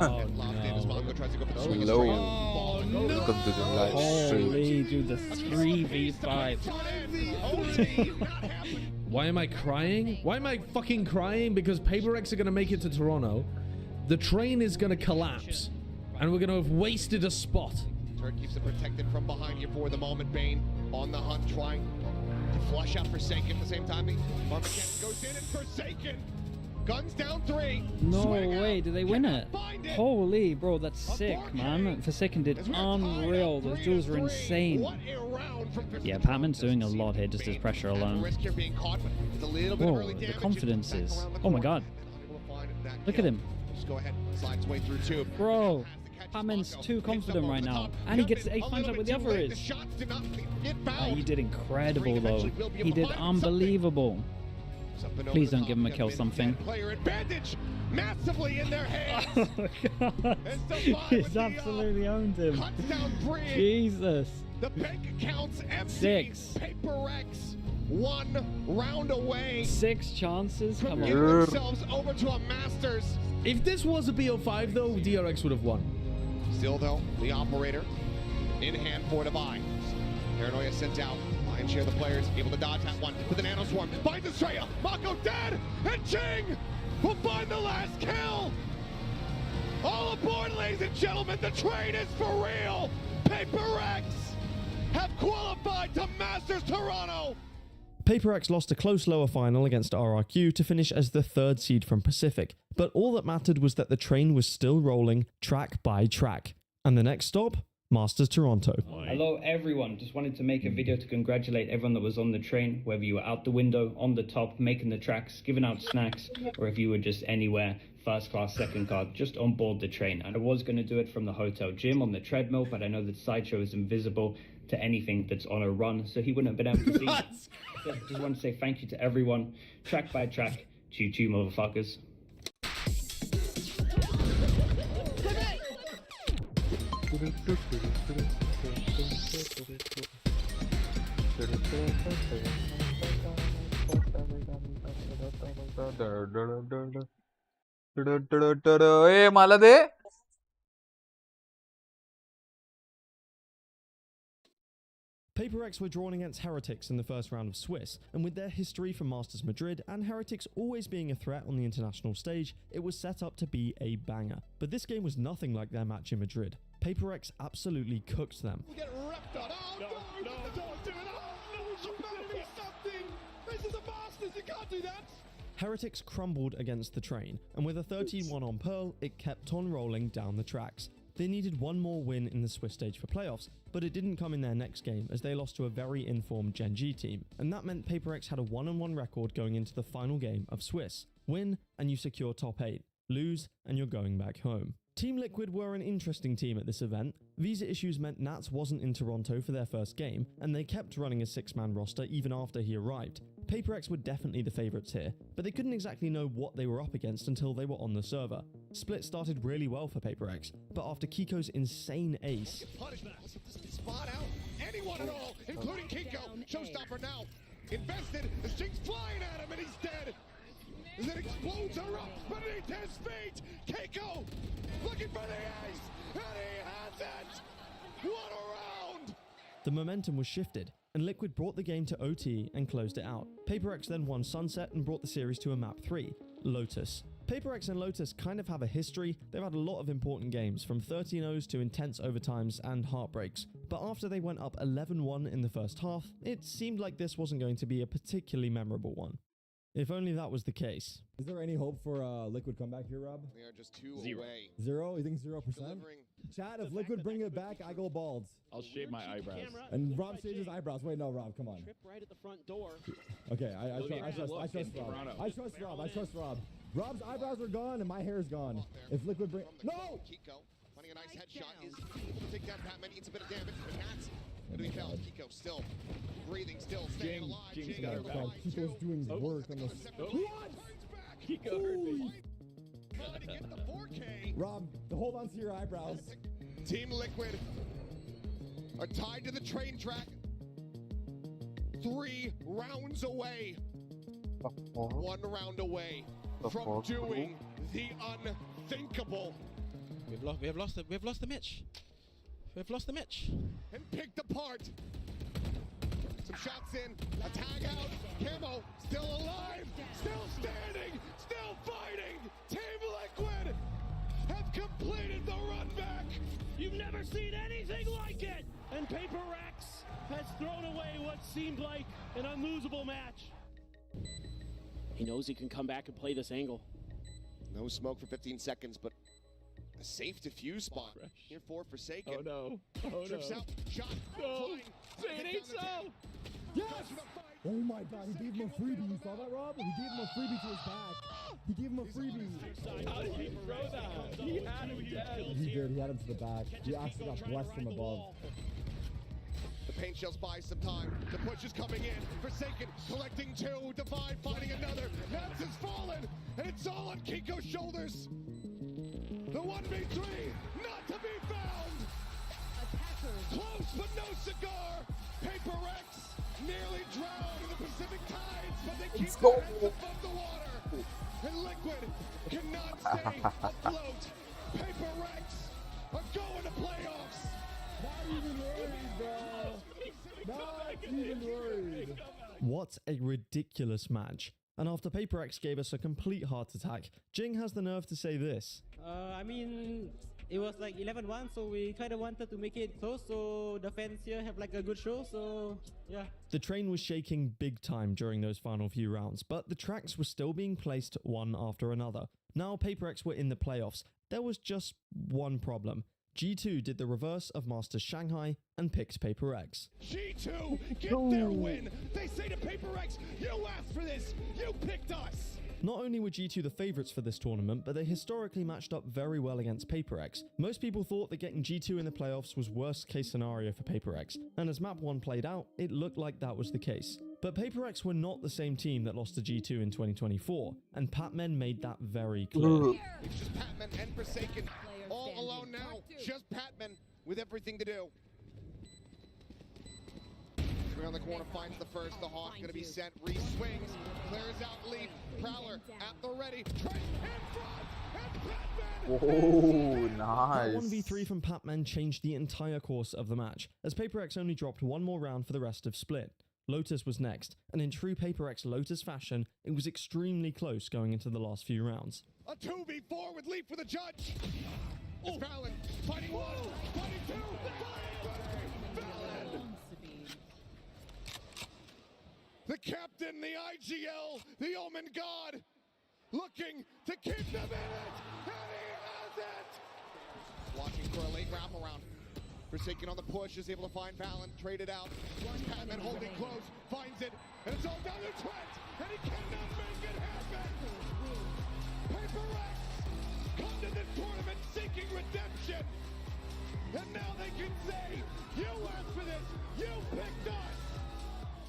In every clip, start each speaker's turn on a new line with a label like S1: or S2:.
S1: Oh, no.
S2: Hello.
S1: Oh, no.
S2: Welcome to the live stream.
S1: Holy, dude, the 3v5. Why am I crying? Why am I fucking crying? Because Paper Rex are going to make it to Toronto. The train is going to collapse. And we're going to have wasted a spot.
S3: Turret keeps it protected from behind here for the moment. Bane on the hunt, trying to flush out Forsaken at the same time. Armageddon goes in and Forsaken. Guns down 3.
S4: No
S3: Swing
S4: way,
S3: out.
S4: did they
S3: Cannot
S4: win it?
S3: find it.
S4: Holy, bro, that's sick, man. Forsaken did
S3: As we're tied
S4: unreal.
S3: up
S4: Those
S3: 3
S4: duels
S3: to
S4: were
S3: 3.
S4: insane.
S3: What a round from
S4: Yeah,
S3: Forsaken.
S4: Patman's doing a lot here, just his pressure
S3: At
S4: alone.
S3: risk here being caught, but it's a little bit of
S4: Whoa,
S3: early
S4: the
S3: damage.
S4: confidence
S3: Back
S4: is-
S3: around the
S4: oh my
S3: corner.
S4: god.
S3: Unable to find that
S4: Look
S3: kill.
S4: at him.
S3: Just go ahead, slide his way through 2.
S4: Bro,
S3: Has to catch
S4: Patman's
S3: Mako.
S4: too
S3: Picks up
S4: confident
S3: over
S4: right
S3: the
S4: now.
S3: top.
S4: And he gets
S3: Kevin,
S4: 8
S3: a
S4: finds
S3: little
S4: out where
S3: bit
S4: the
S3: too
S4: other
S3: late. The
S4: is.
S3: shots did not get found.
S4: He did incredible,
S3: Green
S4: though.
S3: eventually will be
S4: He
S3: able to
S4: did
S3: find something.
S4: unbelievable.
S3: Up and over
S4: Please
S3: the
S4: don't
S3: top.
S4: give him a
S3: Got
S4: kill
S3: mid
S4: something.
S3: Player advantage massively in their hands.
S4: Oh my god.
S3: It's the five
S4: He's
S3: with the,
S4: absolutely owned him.
S3: Cuts down 3.
S4: Jesus.
S3: The bank account's empty.
S4: 6.
S3: Paper Rex 1 round away
S4: 6 chances?
S3: from
S4: Come
S3: giving
S4: on.
S3: themselves over to a Masters.
S1: If this was a BO5, though, DRX would have won.
S3: Still, though, the operator in hand for Divine. Paranoia sent out. Lion share the players, able to dodge that one with the Nano Swarm. Finds Estrella. Mako dead. And Ching will find the last kill. All aboard, ladies and gentlemen. The train is for real. Paper Rex have qualified to Masters Toronto.
S5: Paper Rex lost a close lower final against RRQ to finish as the 3rd seed from Pacific, but all that mattered was that the train was still rolling track by track. And the next stop? Masters Toronto.
S4: Hello everyone, just wanted to make a video to congratulate everyone that was on the train, whether you were out the window, on the top, making the tracks, giving out snacks, or if you were just anywhere, first class, second class, just on board the train. And I was going to do it from the hotel gym on the treadmill, but I know that Sideshow is invisible to anything that's on a run, so he wouldn't have been able to see me. So just want to say thank you to everyone, track by track, choo-choo motherfuckers.
S2: ए मला दे.
S5: Paper Rex were drawn against Heretics in the first round of Swiss, and with their history from Masters Madrid and Heretics always being a threat on the international stage, it was set up to be a banger. But this game was nothing like their match in Madrid. Paper Rex absolutely cooked them.
S3: We'll get wrecked on. Oh, no, don't do it. Oh, no, humanity, something. This is a Masters. You can't do that.
S5: Heretics crumbled against the train, and with a 13-1 on Pearl, it kept on rolling down the tracks. They needed one more win in the Swiss stage for playoffs, but it didn't come in their next game as they lost to a very informed Gen G team, and that meant Paper Rex had a 1-1 record going into the final game of Swiss. Win and you secure top 8. Lose and you're going back home. Team Liquid were an interesting team at this event. Visa issues meant Nats wasn't in Toronto for their first game, and they kept running a 6-man roster even after he arrived. Paper Rex were definitely the favourites here, but they couldn't exactly know what they were up against until they were on the server. Split started really well for Paper Rex, but after Kiko's insane ace,
S3: Punishment. Spot out anyone at all, including Kiko. Showstopper now. Invested. The Sting's flying at him and he's dead. As it explodes erupts beneath his feet. Keiko looking for the ace, and he has it. What a round!
S5: the momentum was shifted, and Liquid brought the game to OT and closed it out. Paper Rex then won Sunset and brought the series to a map 3, Lotus. Paper Rex and Lotus kind of have a history. They've had a lot of important games, from 13-0s to intense overtimes and heartbreaks. But after they went up 11-1 in the first half, it seemed like this wasn't going to be a particularly memorable one. If only that was the case.
S6: Is there any hope for a Liquid comeback here, Rob?
S3: We are just two
S7: Zero.
S3: away.
S6: 0? You think 0%?
S3: Delivering.
S6: Chat, if Liquid bring it back, I go balds.
S7: I'll shave my eyebrows.
S6: And Rob shaves his eyebrows. Wait, no, Rob, come on.
S8: Trip right at the front door.
S6: Okay, I
S7: Look at
S6: trust
S7: look in
S6: Rob.
S7: Toronto.
S6: I trust Rob. I trust Rob. Rob's eyebrows are gone and my hair is gone. If Liquid bring...
S3: From the
S6: No!
S3: Kiko finding a nice headshot is able to take down Patman, eats a bit of damage, but Nats going to be felled. Kiko still breathing, still staying
S7: Jing-
S3: alive.
S7: Jing's
S3: Jing
S7: got her
S3: over
S7: back.
S6: God,
S3: line
S6: Kiko's
S3: two.
S6: doing
S7: Oh.
S6: work on this.
S3: Oh.
S6: What?
S3: Turns back.
S7: Kiko heard me.
S3: Trying to get the 4K.
S6: Rob, hold on to your eyebrows.
S3: Team Liquid are tied to the train track. 3 rounds away. 1 round away from doing the unthinkable.
S8: We've lost the match. We've lost the match.
S3: And picked apart. Some shots in, a tag out. Camo still alive, still standing, still fighting. Team Liquid have completed the run back.
S9: You've never seen anything like it! And Paper Rex has thrown away what seemed like an unlosable match. He knows he can come back and play this angle.
S3: No smoke for 15 seconds, but a safe defuse spot. Here for Forsaken.
S7: Oh no. Oh
S3: Trips
S7: no.
S3: out, shot,
S7: No.
S3: flying.
S7: Say it ain't so.
S6: Yes! Oh my god, he gave him a freebie. You saw that, Rob? He gave him a freebie to his back. He gave him a freebie.
S7: How did he throw that? He had him dead.
S6: He did. He had him to the back. He actually got blessed from above.
S3: The paint shells buy some time. The push is coming in. Forsaken collecting two. Divide fighting another. Nance has fallen. And it's all on Kiko's shoulders. The 1v3 not to be found. Close but no cigar. Paper Rex nearly drowned in the Pacific tides, but they keep their heads above the water. And Liquid cannot stay afloat. Paper Rex are going to playoffs.
S6: Not even worried, bro. Not even worried.
S5: What a ridiculous match. And after Paper X gave us a complete heart attack, Jing has the nerve to say this.
S10: I mean, it was like 11-1, so we kind of wanted to make it close, so the fans here have like a good show, so yeah.
S5: The train was shaking big time during those final few rounds, but the tracks were still being placed one after another. Now Paper X were in the playoffs. There was just one problem. G2 did the reverse of Masters Shanghai and picked Paper X.
S3: G2 get their win. They say to Paper X, you asked for this, you picked us.
S5: Not only were G2 the favourites for this tournament, but they historically matched up very well against Paper X. Most people thought that getting G2 in the playoffs was worst case scenario for Paper X, and as map 1 played out, it looked like that was the case. But Paper X were not the same team that lost to G2 in 2024, and Patmen made that very clear.
S3: It's just Patman and Forsaken all alone now. Just Patman with everything to do. Around the corner finds the first. The Hawk going to be sent. Reese swings, clears out Leaf. Prowler at the ready. Trent in front, and Patman.
S2: Oh, nice.
S5: That 1v3 from Patmen changed the entire course of the match, as Paper X only dropped one more round for the rest of Split. Lotus was next, and in true Paper X Lotus fashion, it was extremely close going into the last few rounds.
S3: A 2v4 with Leaf for the judge. It's Fallon fighting one, fighting two, fighting three. Fallon. The captain, the IGL, the Omen God, looking to keep them in it, and he has it! Watching for a late wraparound. Forsaken on the push, is able to find Fallon, traded out. Patman holding close, finds it, and it's all down to Trent, and he cannot make it happen! Paper Rex come to this tournament seeking redemption, and now they can say, you asked for this, you picked us!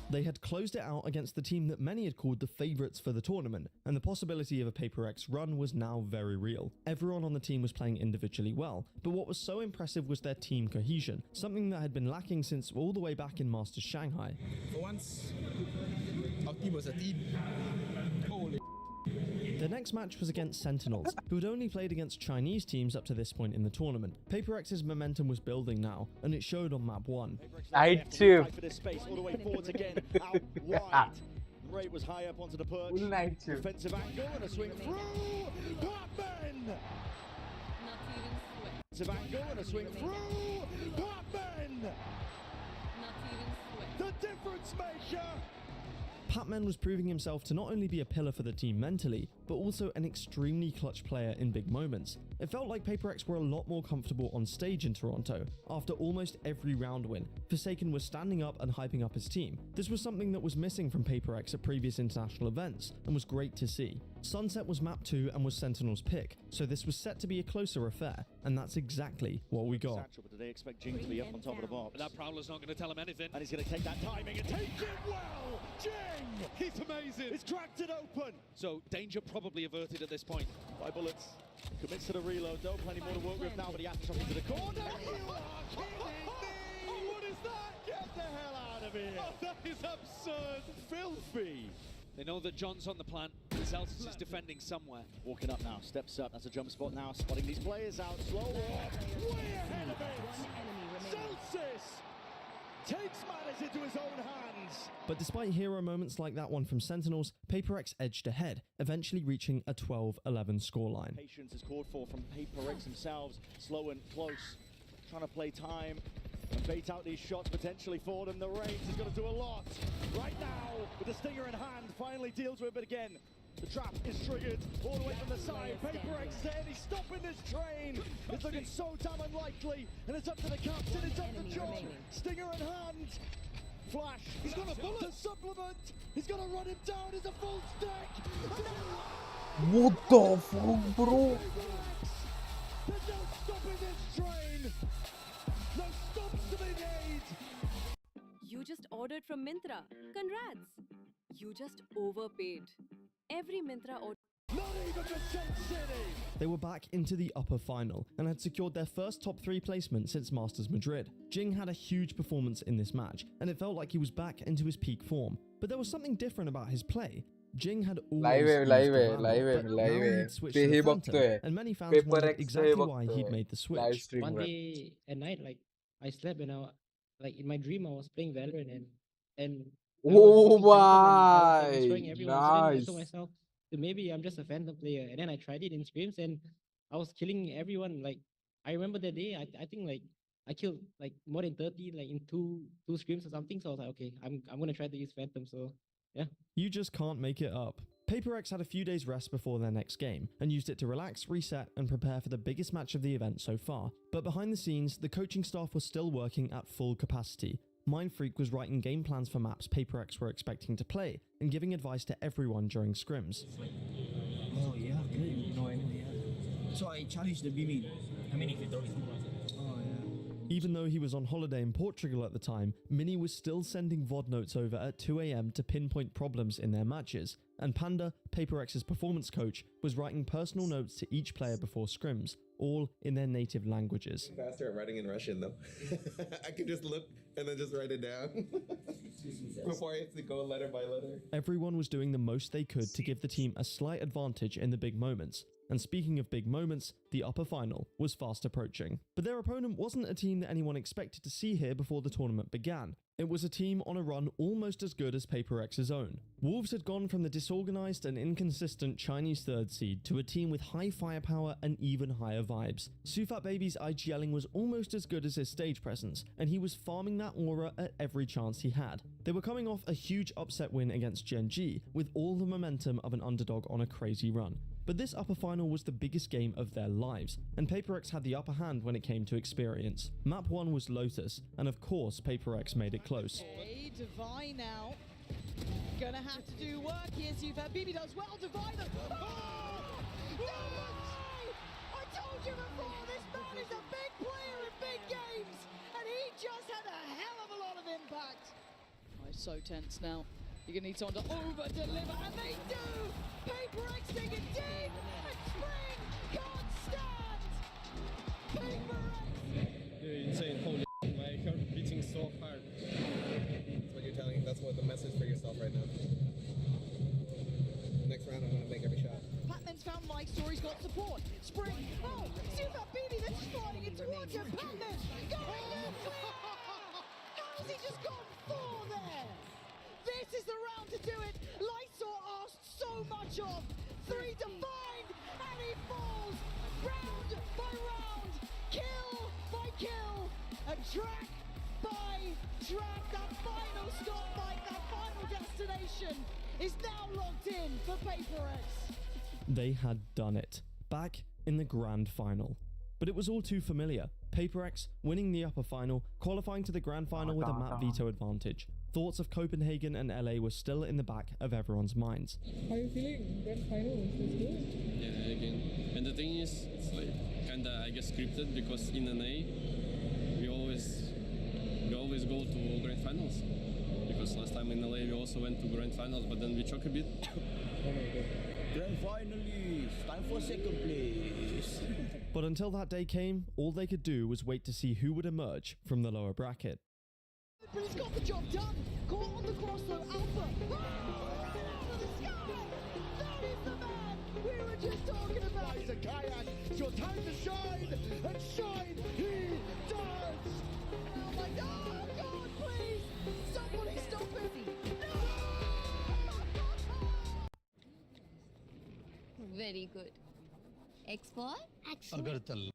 S5: They had closed it out against the team that many had called the favourites for the tournament, and the possibility of a Paper X run was now very real. Everyone on the team was playing individually well, but what was so impressive was their team cohesion, something that had been lacking since all the way back in Masters Shanghai.
S11: For once, our team was a team. Holy.
S5: The next match was against Sentinels, who had only played against Chinese teams up to this point in the tournament. Paper X's momentum was building now, and it showed on map 1.
S2: Night shift.
S12: For this space, all the way forwards again, out wide. Ray was high up onto the perch.
S2: Night shift.
S12: Defensive angle and a swing through. Patman. Defensive angle and a swing through. Patman. The difference maker.
S5: Patman was proving himself to not only be a pillar for the team mentally, but also an extremely clutch player in big moments. It felt like Paper X were a lot more comfortable on stage in Toronto. After almost every round win, Forsaken was standing up and hyping up his team. This was something that was missing from Paper X at previous international events, and was great to see. Sunset was map 2 and was Sentinel's pick, so this was set to be a closer affair, and that's exactly what we got.
S12: But they expect Jing to be up on top of the box.
S9: But that Prowler's not going to tell him anything.
S12: And he's going to take that timing and take it well. Jing!
S3: He's amazing!
S12: It's cracked it open.
S9: So danger probably averted at this point.
S12: 5 bullets. Commits to the reload. Don't plenty more to work with now, but he has to drop into the corner.
S3: Oh, what is that?
S12: Get the hell out of here.
S3: Oh, that is absurd!
S12: Filthy.
S9: They know that John's on the plan.
S3: This
S12: Celtics is defending somewhere. Walking up now, steps up. That's a jump spot now. Spotting these players out. Slow walk. Way ahead of it. Celtics takes matters into his own hands.
S5: But despite hero moments like that one from Sentinels, PaperX edged ahead, eventually reaching a 12-11 scoreline.
S12: Patience is called for from PaperX themselves. Slow and close. Trying to play time and bait out these shots potentially for them. The Reigns is going to do a lot. Right now, with the stinger in hand, finally deals with it again. The trap is triggered all the way from the side. PaperX is there, and he's stopping this train. It's looking so damn unlikely, and it's up to the captain, it's up to John. Stinger in hand. Flash. He's got a bullet to supplement. He's going to run him down. It's a full stack.
S2: What the fuck, bro?
S12: There's no stopping this train. No stops to be made.
S13: You just ordered from Myntra. Congrats. You just overpaid. Every Myntra order.
S12: Not even the Sun City.
S5: They were back into the upper final and had secured their first top 3 placement since Masters Madrid. Jing had a huge performance in this match, and it felt like he was back into his peak form. But there was something different about his play. Jing had always used the Vandal, but now he'd switched to the Phantom, and many fans wondered exactly why he'd made the switch.
S10: One day at night, like I slept and like in my dream I was playing Valorant and
S2: Oh
S10: I was showing
S2: my,
S10: everyone, so then I
S2: nice.
S10: told myself, so maybe I'm just a Phantom player. And then I tried it in scrims and I was killing everyone. Like I remember that day, I think like I killed like more than 30 like in two scrims or something. So I was like, okay, I'm gonna try to use Phantom. So yeah.
S5: You just can't make it up. PaperX had a few days rest before their next game and used it to relax, reset, and prepare for the biggest match of the event so far. But behind the scenes, the coaching staff was still working at full capacity. Mindfreak was writing game plans for maps PaperX were expecting to play and giving advice to everyone during scrims.
S14: Oh yeah, good. No, I know, yeah. So I challenged the B-main. I mean, if you throw it. Oh yeah.
S5: Even though he was on holiday in Portugal at the time, Mini was still sending VOD notes over at 2 AM to pinpoint problems in their matches, and Panda, PaperX's performance coach, was writing personal notes to each player before scrims, all in their native languages.
S15: Faster at writing in Russian though. I can just look and then just write it down before I have to go letter by letter.
S5: Everyone was doing the most they could to give the team a slight advantage in the big moments. And speaking of big moments, the upper final was fast approaching. But their opponent wasn't a team that anyone expected to see here before the tournament began. It was a team on a run almost as good as PaperX's own. Wolves had gone from the disorganized and inconsistent Chinese third seed to a team with high firepower and even higher vibes. Sufat Baby's IGLing was almost as good as his stage presence, and he was farming that aura at every chance he had. They were coming off a huge upset win against Gen G, with all the momentum of an underdog on a crazy run. But this upper final was the biggest game of their lives, and PaperX had the upper hand when it came to experience. Map 1 was Lotus, and of course PaperX made it close.
S16: Okay, Divine now. Gonna have to do work here. Sufat Baby does well. Divine. Oh! No! I told you before, this man is a big player in big games, and he just had a hell of a lot of impact. Oh, it's so tense now. You're gonna need someone to over-deliver, and they do! PaperX take it deep, and Spring can't stand! PaperX!
S15: You're insane, holy my heart beating so hard. That's what you're telling, that's what the message for yourself right now. Next round I'm gonna make every shot.
S16: Patman's found Mike Story's got support. Spring, oh, Sufat Baby, they're just sliding it towards him. Patman, going nuclear! How's he just gone 4 there? This is the round to do it. Lysor asked so much of. 3 defined, and he falls. Round by round, kill by kill, and track by track. That final stop, Mike, that final destination is now locked in for PaperX.
S5: They had done it, back in the grand final. But it was all too familiar. PaperX winning the upper final, qualifying to the grand final with a map veto advantage. Thoughts of Copenhagen and LA were still in the back of everyone's minds.
S17: How are you feeling? Grand final, feels good?
S18: Yeah, again. And the thing is, it's like kinda, I guess, scripted because in NA we always go to grand finals. Because last time in LA we also went to grand finals, but then we choke a bit.
S17: Oh my god.
S14: Grand finalists, time for second place.
S5: But until that day came, all they could do was wait to see who would emerge from the lower bracket.
S16: But he's got the job done. Caught on the crossbow, Alpha. Oh, out of the sky. That is the you're talking about?
S12: He's a kayak. It's your time to shine, and shine he does.
S16: Oh my God! Oh God, please! Somebody stop him!
S19: Very good. X for action.
S11: Agartala.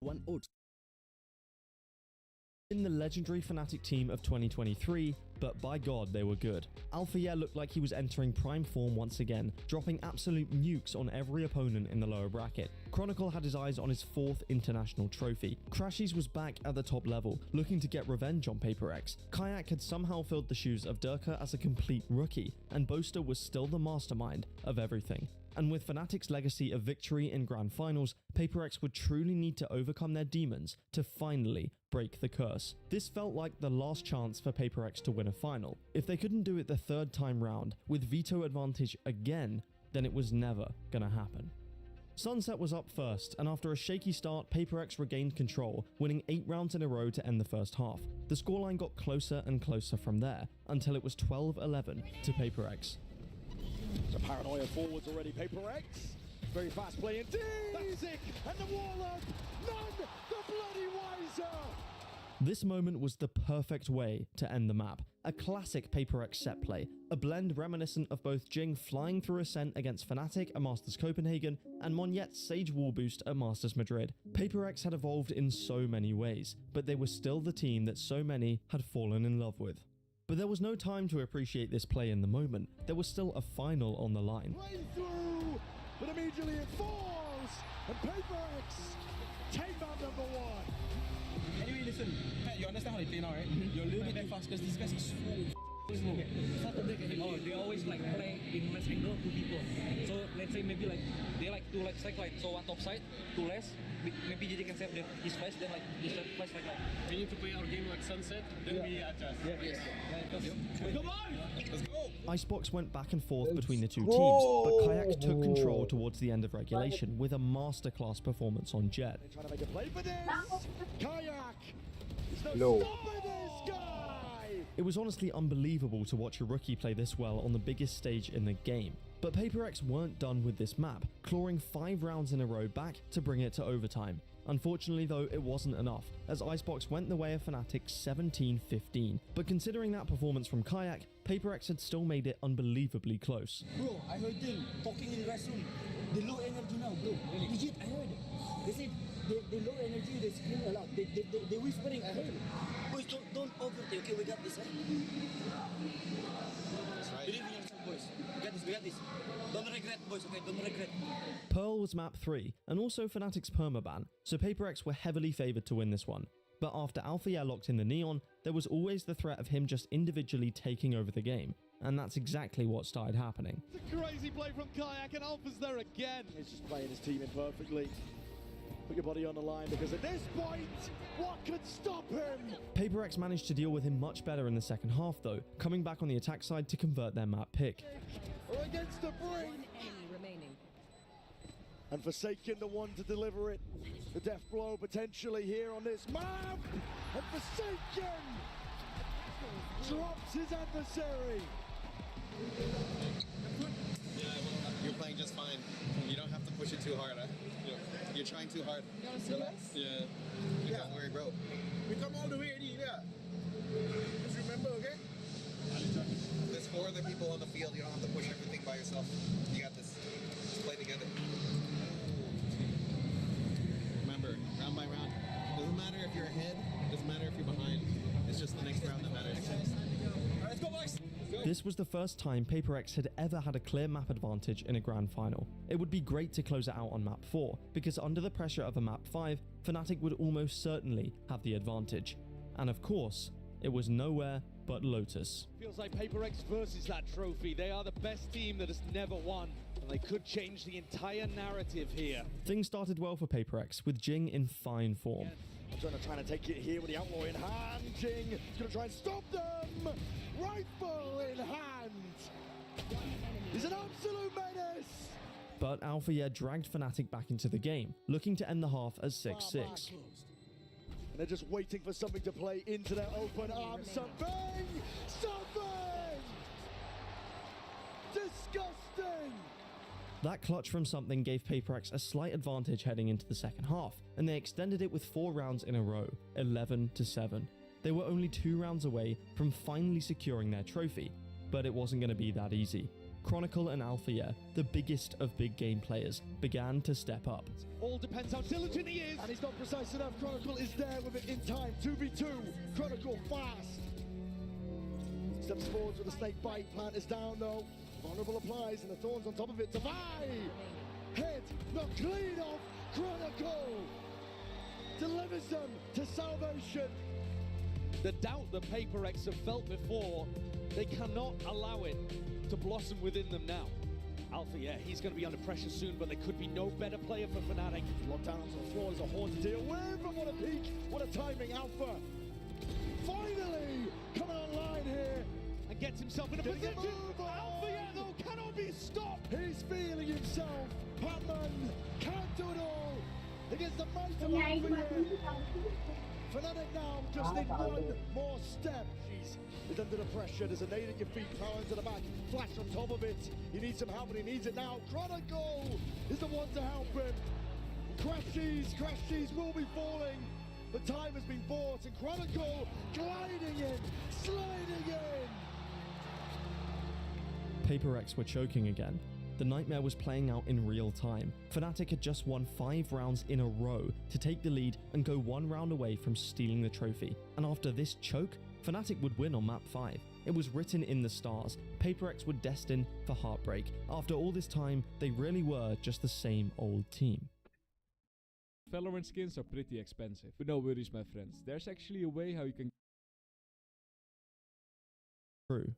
S5: One oats. In the legendary Fnatic team of 2023, but by God, they were good. Alpha looked like he was entering prime form once again, dropping absolute nukes on every opponent in the lower bracket. Chronicle had his eyes on his 4th international trophy. Crashies was back at the top level, looking to get revenge on Paper Rex. Kayak had somehow filled the shoes of Durka as a complete rookie, and Boaster was still the mastermind of everything. And with Fnatic's legacy of victory in Grand Finals, Paper Rex would truly need to overcome their demons to finally break the curse. This felt like the last chance for Paper Rex to win a final. If they couldn't do it the 3rd time round, with veto advantage again, then it was never gonna happen. Sunset was up first, and after a shaky start, Paper Rex regained control, winning 8 rounds in a row to end the first half. The scoreline got closer and closer from there, until it was 12-11 to Paper Rex.
S12: So Paranoia forwards already. Paper Rex. Very fast play indeed. That's it. And the wall-up. None the bloody wiser.
S5: This moment was the perfect way to end the map. A classic Paper Rex set play, a blend reminiscent of both Jing flying through Ascent against Fnatic at Masters Copenhagen and Monyet's Sage wall boost at Masters Madrid. Paper Rex had evolved in so many ways, but they were still the team that so many had fallen in love with. But there was no time to appreciate this play in the moment. There was still a final on the line.
S12: Play through, but immediately it falls, and Paper Rex take on #1.
S14: Anyway, listen, Pat, you understand how they play now, right? You're a little bit too fast because these guys are so slow.
S20: They always like play in less angle to people. So let's say maybe like they like to like stack like so one top side, 2 less. Maybe JJ can save his flash, then like his flash like
S18: We need to play our game like Sunset, then we adjust.
S12: Come on!
S15: Let's go!
S5: Icebox went back and forth between the two teams, but Kayak took control towards the end of regulation with a masterclass performance on Jet.
S12: They're trying to make a play for this. Kayak. There's
S2: No.
S12: no stopping this guy.
S5: It was honestly unbelievable to watch a rookie play this well on the biggest stage in the game. But Paper Rex weren't done with this map, clawing 5 rounds in a row back to bring it to overtime. Unfortunately though, it wasn't enough, as Icebox went the way of Fnatic 17-15. But considering that performance from Kayak, Paper Rex had still made it unbelievably close.
S14: Bro, I heard them talking in the restroom. They low energy now, bro. Legit, I heard. They said they low energy, they scream a lot. They whispering, I heard. Boys, don't overthink, okay? We got this, right?
S15: That's right.
S14: Believe in yourself, boys. We got this. Don't regret, boys, okay? Don't regret.
S5: Pearl was map 3, and also Fnatic's permaban, so Paper Rex were heavily favoured to win this one. But after Alpha locked in the Neon, there was always the threat of him just individually taking over the game. And that's exactly what started happening.
S12: It's a crazy play from Kayak, and Alpha's there again. He's just playing his team in perfectly. Put your body on the line, because at this point, what could stop him?
S5: Paper Rex managed to deal with him much better in the second half though, coming back on the attack side to convert their map pick.
S12: Or against the brink. And Forsaken the one to deliver it. The death blow potentially here on this map. And Forsaken drops his adversary.
S15: Yeah, you're playing just fine. You don't have to push it too hard, huh? You're trying too hard.
S11: You wanna see
S15: Relax.
S11: this?
S15: Yeah. Don't worry, bro.
S11: We come all the way, yeah. Just remember, okay?
S15: There's 4 other people on the field. You don't have to push everything by yourself. You got this. Just play together. Remember, round by round. Doesn't matter if you're ahead. Doesn't matter if you're behind. It's just the next round that matters.
S11: Alright, let's go, boys.
S5: This was the first time Paper Rex had ever had a clear map advantage in a grand final. It would be great to close it out on map 4, because under the pressure of a map 5, Fnatic would almost certainly have the advantage. And of course, it was nowhere but Lotus.
S9: Feels like Paper Rex versus that trophy. They are the best team that has never won, and they could change the entire narrative here.
S5: Things started well for Paper Rex, with Jing in fine form.
S12: Moderna trying to take it here with the outlaw in hand. Jing is going to try and stop them. Rifle in hand. He's an absolute menace.
S5: But Alpha Year dragged Fnatic back into the game, looking to end the half as 6-6.
S12: And they're just waiting for something to play into their open arms. Something! Something! Disgusting!
S5: That clutch from something gave PaperX a slight advantage heading into the second half, and they extended it with 4 rounds in a row, 11-7. They were only 2 rounds away from finally securing their trophy, but it wasn't going to be that easy. Chronicle and Alpha Year, the biggest of big game players, began to step up.
S12: All depends how diligent he is. And he's not precise enough. Chronicle is there with it in time. 2v2. Chronicle fast. Steps forward with the snake bite. Plant is down though. Vulnerable applies and the thorns on top of it. Tavai! Head not clean off. Chronicle delivers them to salvation.
S9: The doubt that PaperX have felt before, they cannot allow it to blossom within them now. Alpha, yeah, he's going to be under pressure soon, but there could be no better player for Fnatic.
S12: Locked down onto the floor, there's a horn to deal with, and what a peak, what a timing, Alpha. Finally coming online here.
S9: And gets himself in a position. Alpha, yeah, though, cannot be stopped.
S12: He's feeling himself. Patman can't do it all against the might of Alpha, yeah. Fnatic now just need one more step. Is under the pressure, there's a nade at your feet, power into the back, flash on top of it. He needs some help and he needs it now. Chronicle is the one to help him. Crashies will be falling, but time has been bought and Chronicle gliding in, sliding in.
S5: PaperX were choking again. The nightmare was playing out in real time. Fnatic had just won 5 rounds in a row to take the lead and go 1 round away from stealing the trophy. And after this choke, Fnatic would win on map 5. It was written in the stars. PaperX were destined for heartbreak. After all this time, they really were just the same old team.
S7: Valorant skins are pretty expensive. But no worries, my friends. There's actually a way how you can...
S5: True.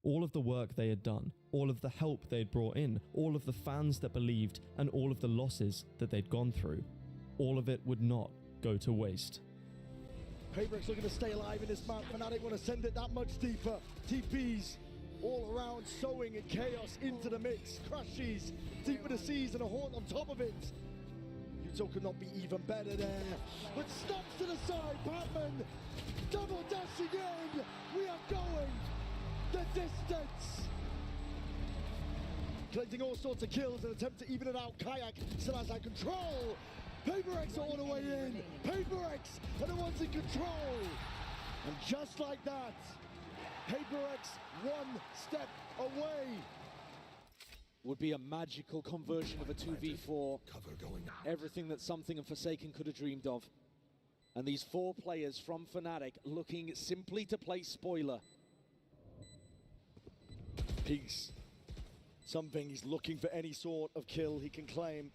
S5: All of the work they had done, all of the help they had brought in, all of the fans that believed, and all of the losses that they'd gone through, all of it would not go to waste.
S12: PaperX looking to stay alive in this map. Fnatic want to send it that much deeper. TPs all around, sowing and chaos into the mix. Crashies deep in the seas and a haunt on top of it. Yuto could not be even better there, but snaps to the side. Batman double dashing in. We are going the distance. Collecting all sorts of kills and attempt to even it out. Kayak still has that control. PaperX all the way in. PaperX are the ones in control. And just like that, PaperX 1 step away.
S9: Would be a magical conversion of a 2v4. Everything that Something and Forsaken could have dreamed of. And these 4 players from Fnatic looking simply to play spoiler.
S12: Peace. Something, he's looking for any sort of kill he can claim.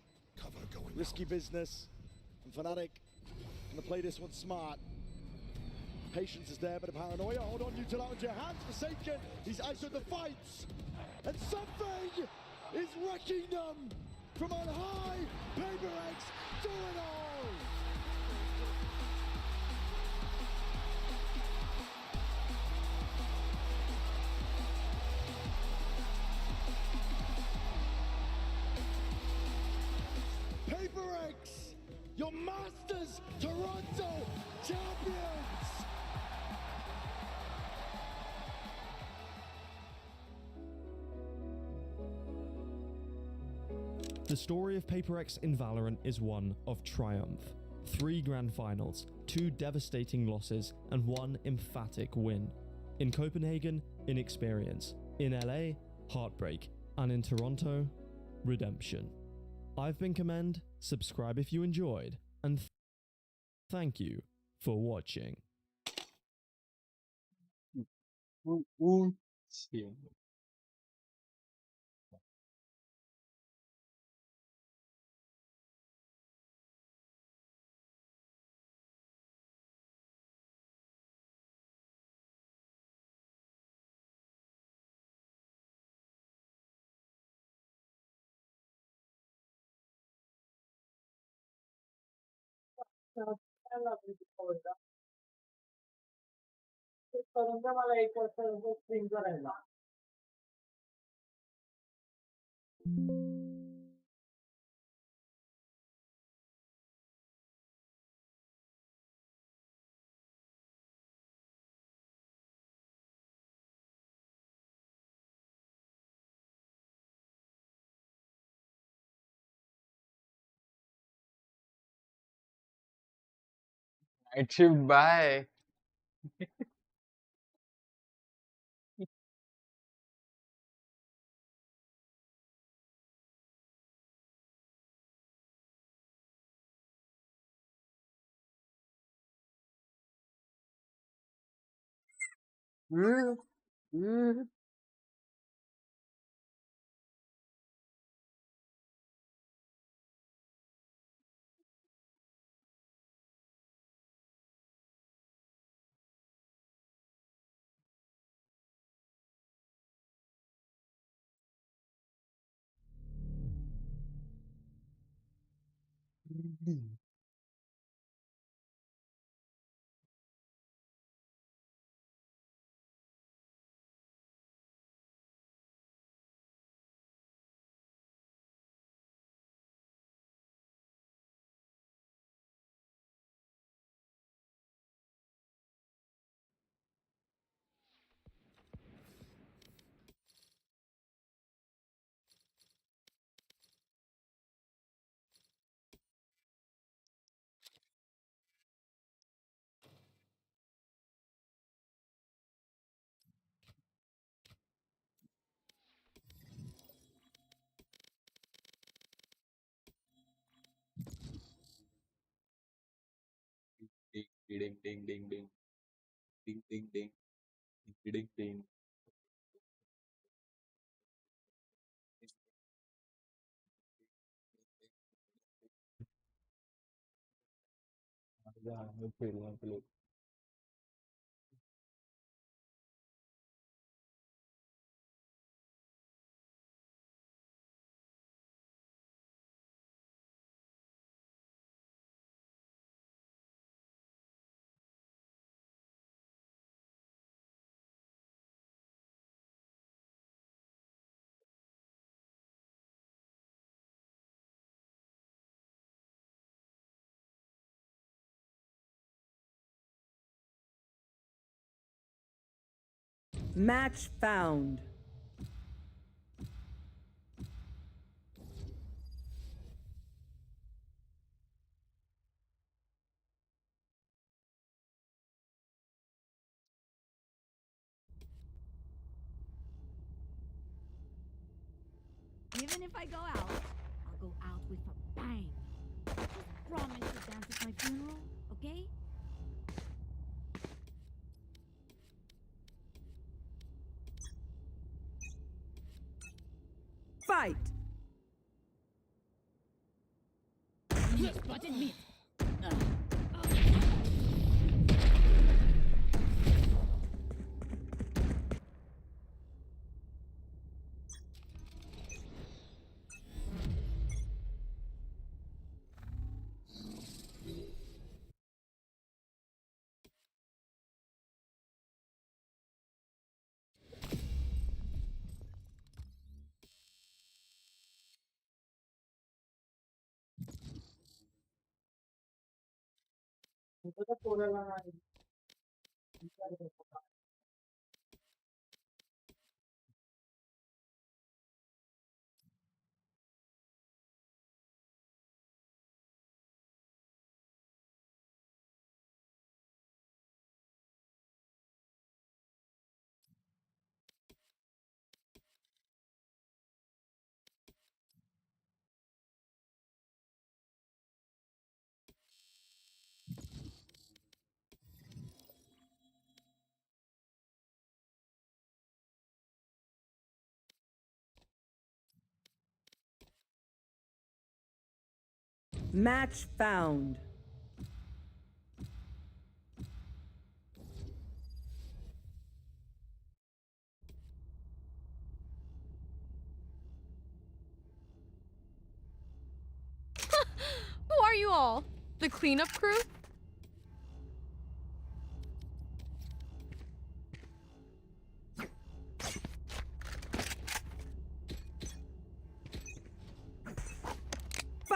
S12: Risky business. And Fnatic gonna play this one smart. Patience is there, but a paranoia. Hold on, you till out into your hands. Forsaken. He's out of the fights. And Something is wrecking them from on high. PaperX do it all. PaperX, your Masters Toronto champions!
S5: The story of PaperX in Valorant is one of triumph. 3 grand finals, 2 devastating losses, and 1 emphatic win. In Copenhagen, inexperience. In LA, heartbreak. And in Toronto, redemption. I've been Commend, subscribe if you enjoyed, and thank you for watching.
S2: Night shift, bye. Ding ding ding ding ding ding ding ding ding ding. Yeah, hopefully.
S16: Match found.
S21: Even if I go out, I'll go out with a bang. Just promise to dance at my funeral, okay?
S16: Fight!
S21: You spotted me.
S16: Match found.
S22: Who are you all? The cleanup crew?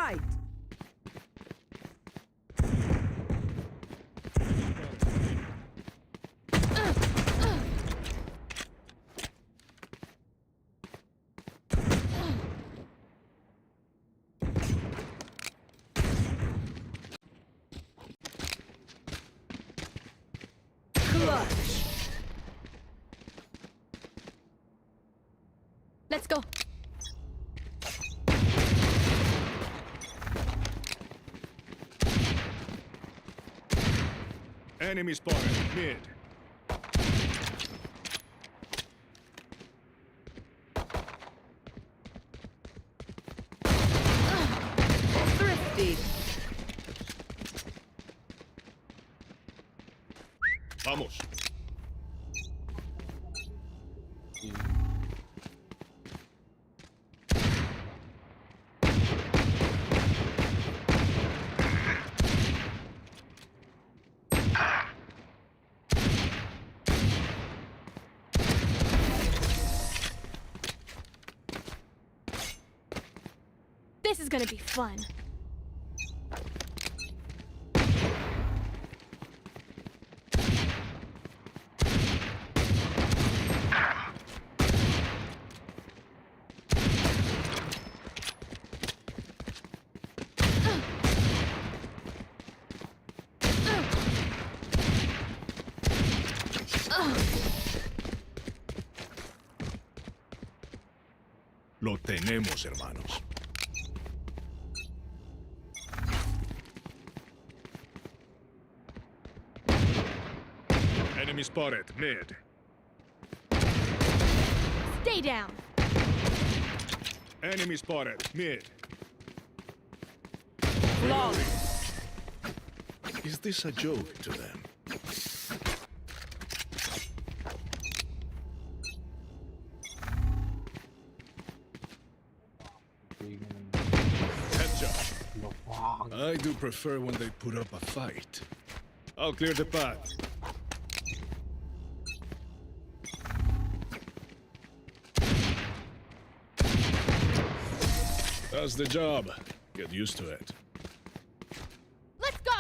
S1: Fight! Clutch!
S13: Let's go.
S22: Enemy spotted. Mid.
S1: Thrifty!
S22: Vamos.
S13: This is gonna be fun.
S22: Lo tenemos, hermanos. Enemy spotted. Mid.
S13: Stay down.
S22: Enemy spotted. Mid.
S1: Flawless!
S22: Is this a joke to them? Headshot. I do prefer when they put up a fight. I'll clear the path. That's the job. Get used to it.
S13: Let's go.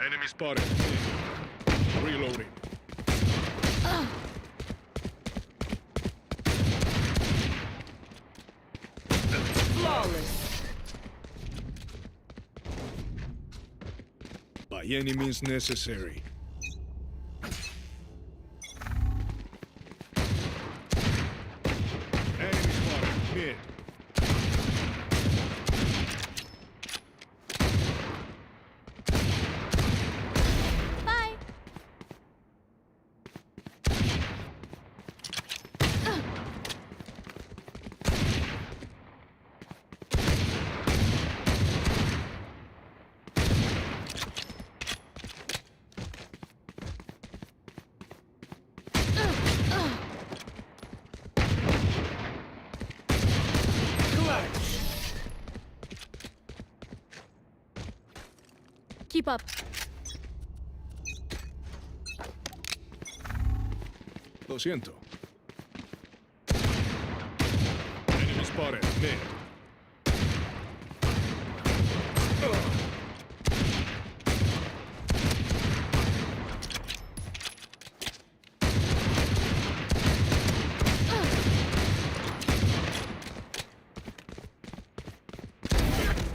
S22: Enemy spotted. Reloading.
S1: Flawless!
S22: By any means necessary. Enemy spotted. Mid.
S13: Bye. Keep up.
S22: Lo siento. Enemy spotted. Mid.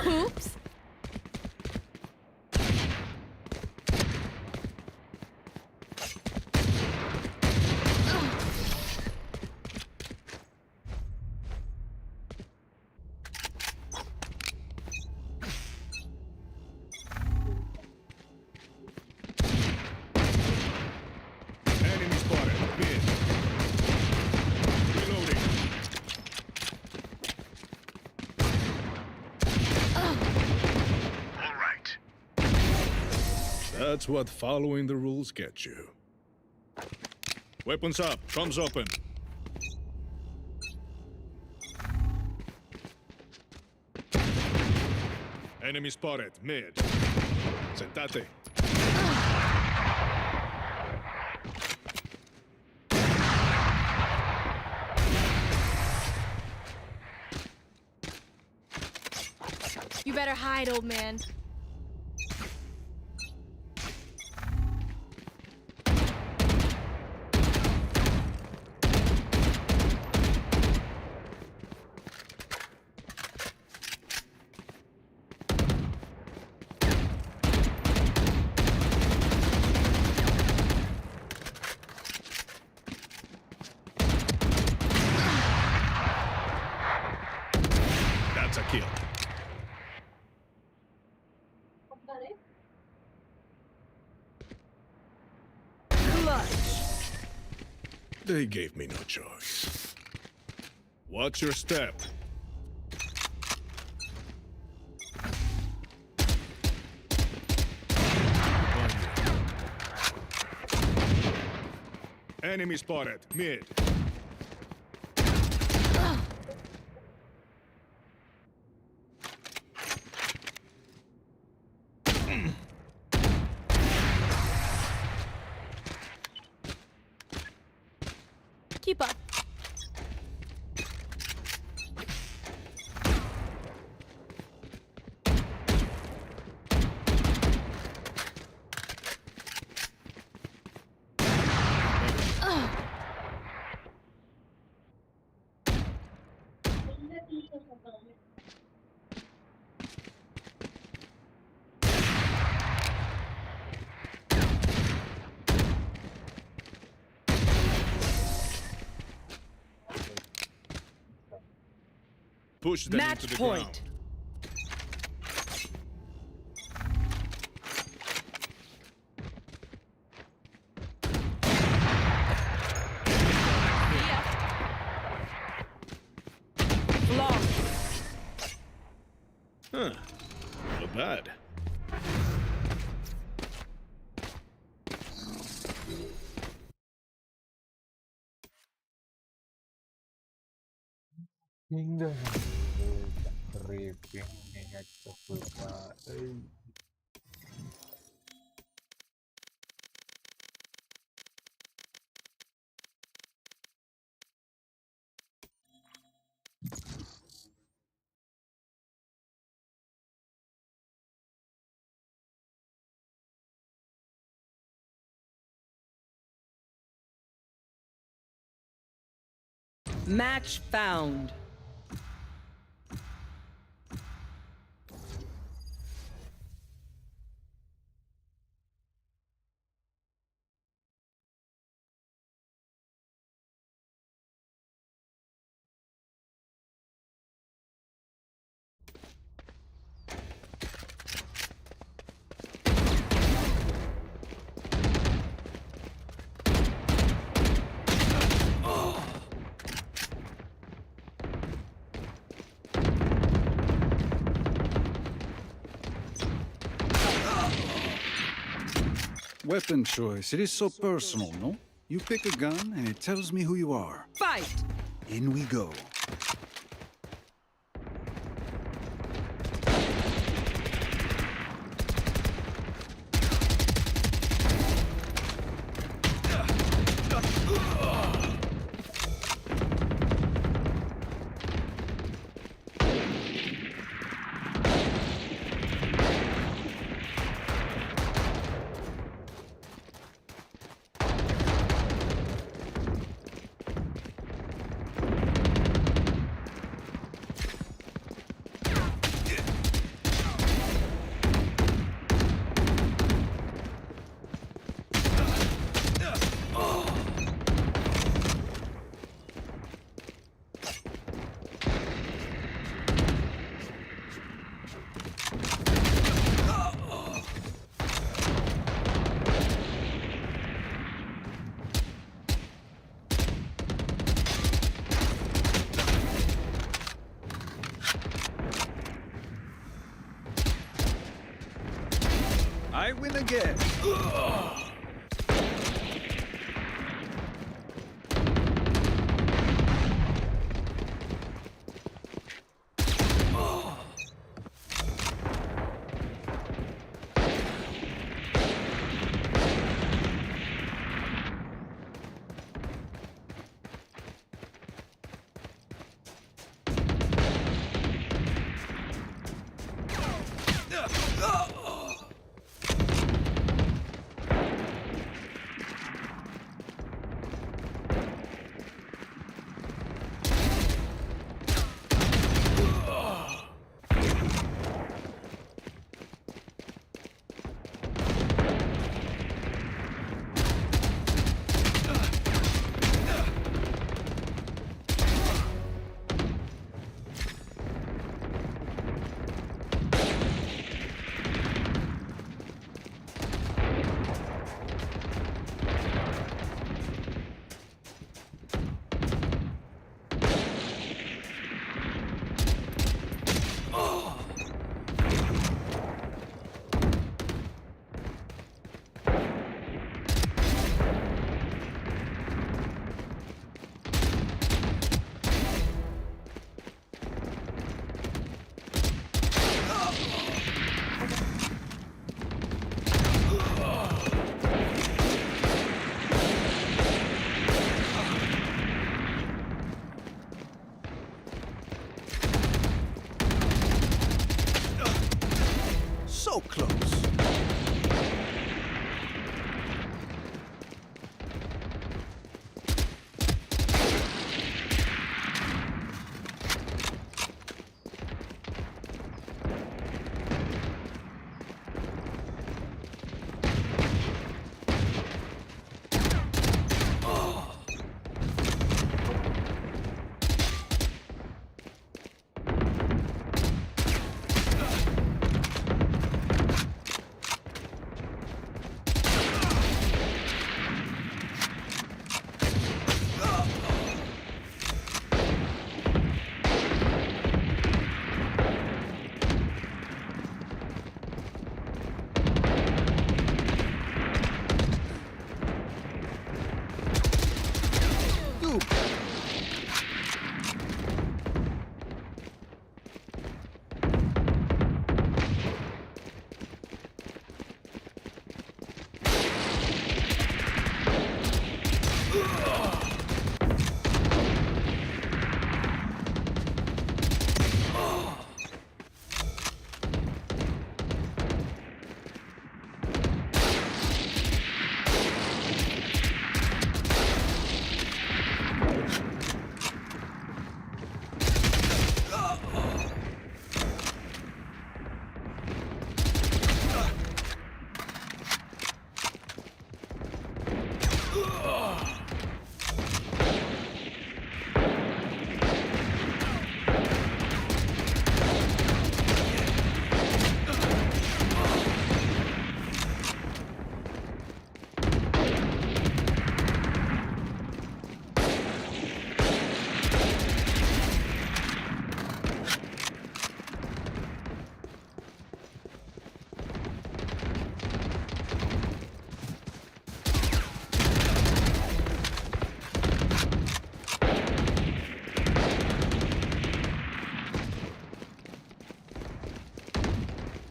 S13: Oops.
S22: Enemy spotted. Mid. Reloading. All right. That's what following the rules gets you. Weapons up. Comms open. Enemy spotted. Mid. Sentate.
S19: You better hide, old man.
S22: That's a kill.
S1: Clutch.
S22: They gave me no choice. Watch your step. Enemy spotted. Mid.
S19: Keep up.
S22: Push them
S1: Match
S22: into the
S1: point.
S22: ground. Huh. Not bad.
S2: Hingga ripping kesukaan.
S1: Match found.
S4: Weapon choice, it is so personal, no? You pick a gun and it tells me who you are.
S1: Fight!
S4: In we go. I win again. scoop!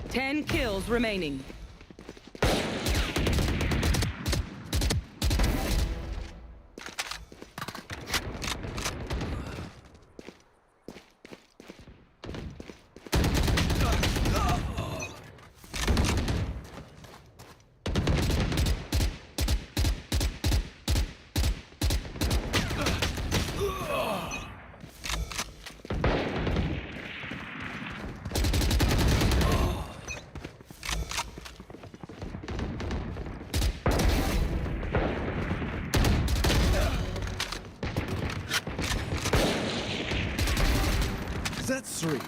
S1: Ten kills remaining.
S4: That's three.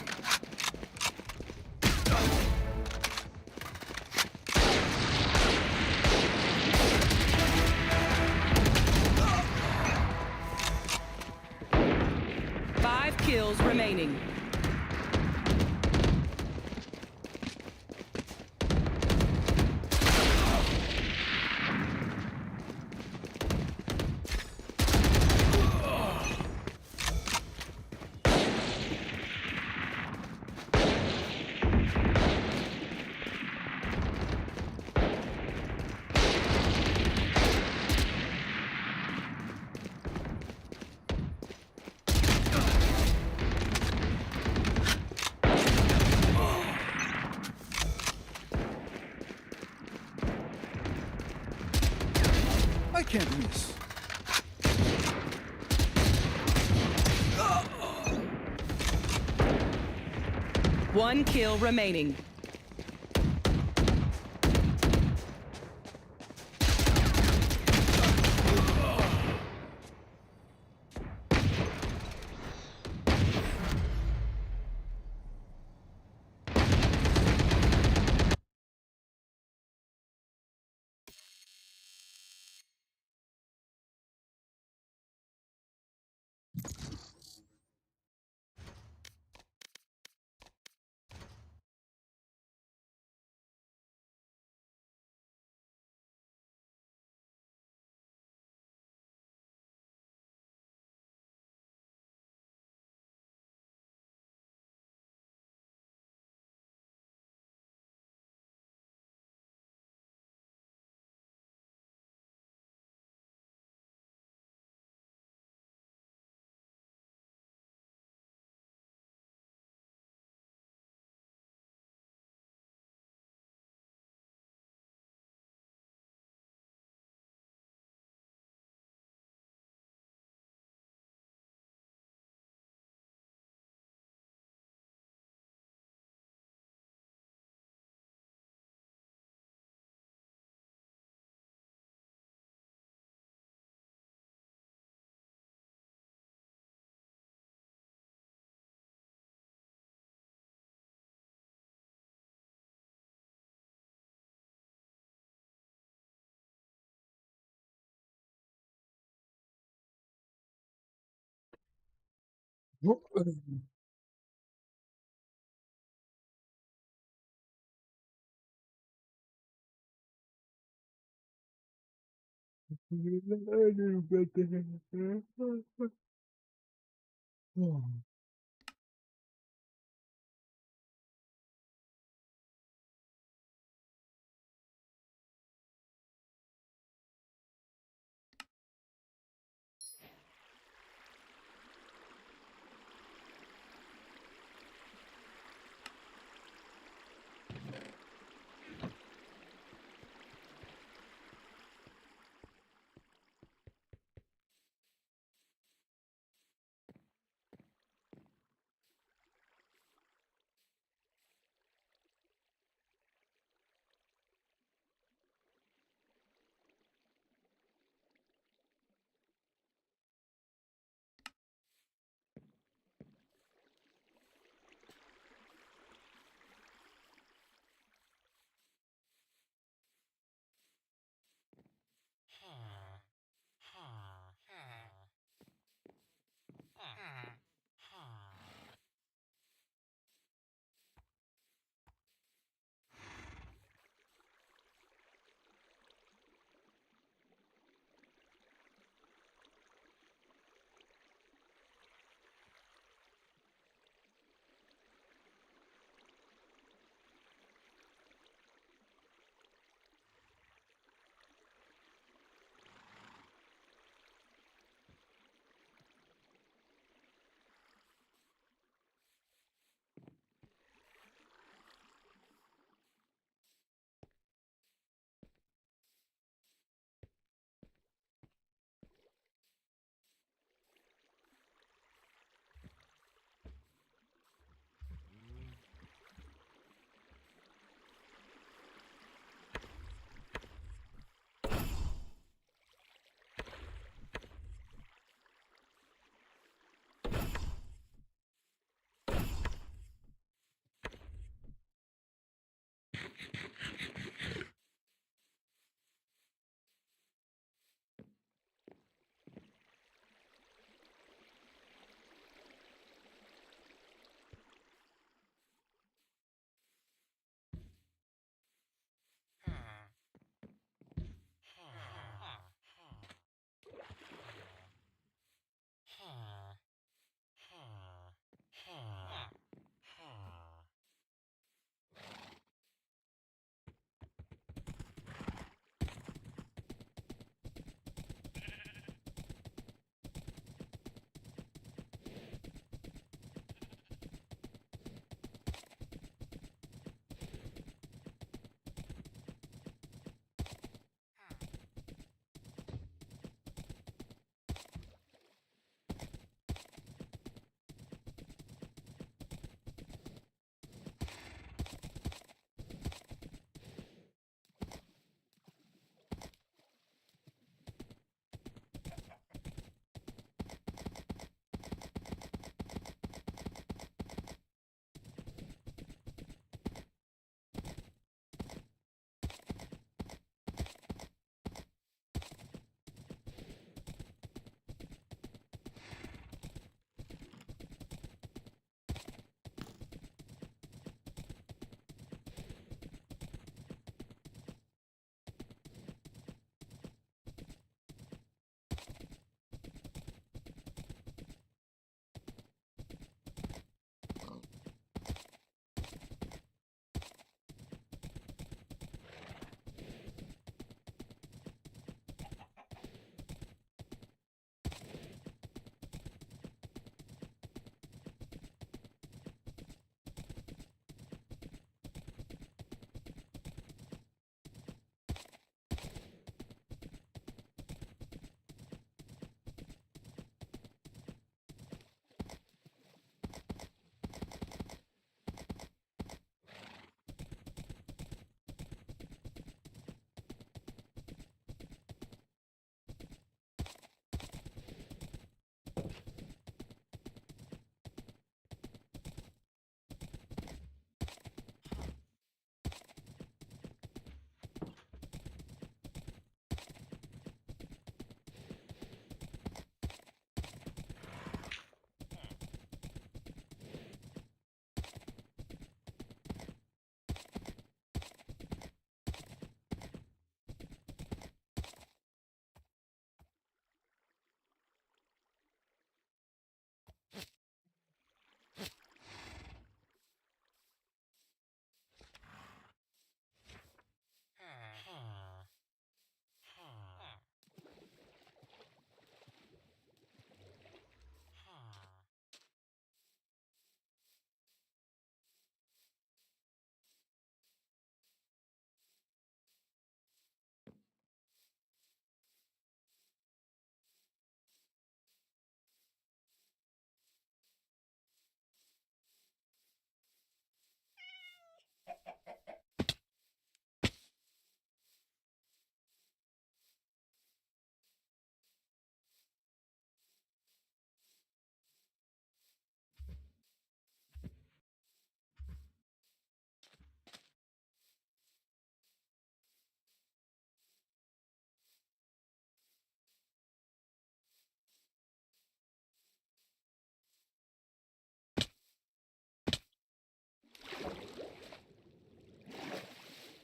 S1: Five kills remaining.
S4: I can't miss.
S1: One kill remaining.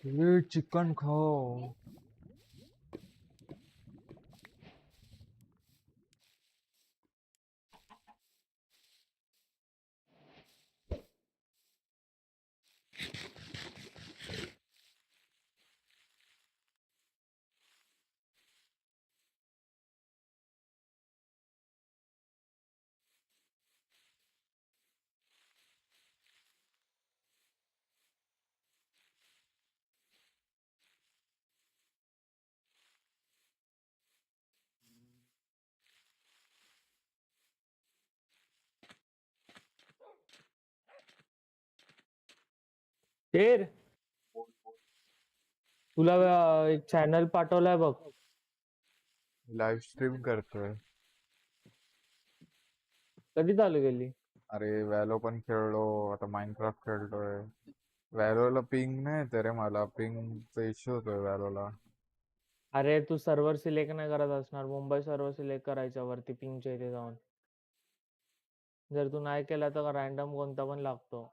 S2: ये chicken खाओ.
S6: शेर तुला एक channel पाठवलाय बघ.
S2: Live stream करतोय.
S6: कधी चालू केली?
S2: अरे वॅलो पण खेळलो, आता माइनक्राफ्ट खेळतोय. वॅलोला पिंग नाही येते रे मला, पिंगचा इश्यू होतोय वॅलोला.
S6: अरे तू सर्व्हर सिलेक्ट नाही करत असणार. मुंबई सर्व्हर सिलेक्ट करायच्या वरती पिंगच्या इथे जाऊन. जर तू नाही केला तर रॅन्डम कोणता पण लागतो.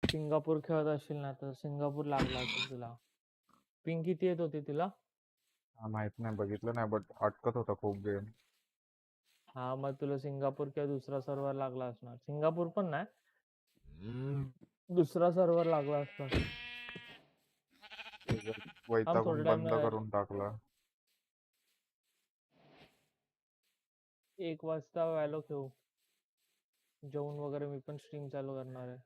S6: सिंगापूर खेळत असशील ना तर सिंगापूर लागला असेल तुला. पिंग किती येत होती तुला?
S2: माहित नाही, बघितलं नाही, बट अटकत होता खूप गेम.
S6: हा मग तुला सिंगापूर किंवा दुसरा सर्व्हर लागला असणार. सिंगापूर पण नाही, दुसरा सर्व्हर लागला असणार.
S2: वैतागून बंद करून टाकला.
S6: 1 वाजता वॅलो खेळू. जेवून वगैरे मी पण स्ट्रीम चालू करणार आहे.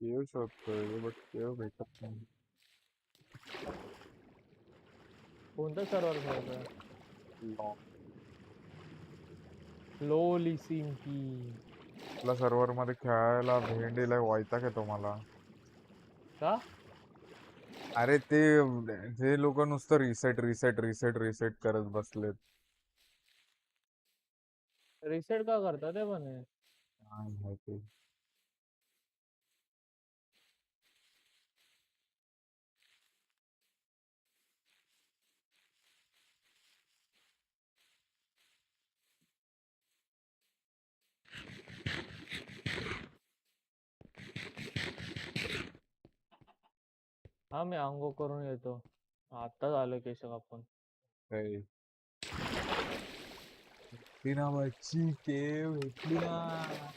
S2: केव शोधतोय बट केव भेटत नाही.
S6: कोणता सर्व्हर खेळतोय? लो लिसिंग की
S2: आपल्या सर्व्हर मध्ये खेळायला भेंडीला वैताग येतो मला.
S6: का?
S2: अरे ते लोक नुसतं रिसेट रिसेट रिसेट रिसेट करत बसलेत.
S6: रिसेट का करतात ते पण हे?
S2: काय माहिती.
S6: हा मी अंघोळ करून येतो. आत्ताच आलो केस कापून.
S2: ती नावाची केव भेटली ना.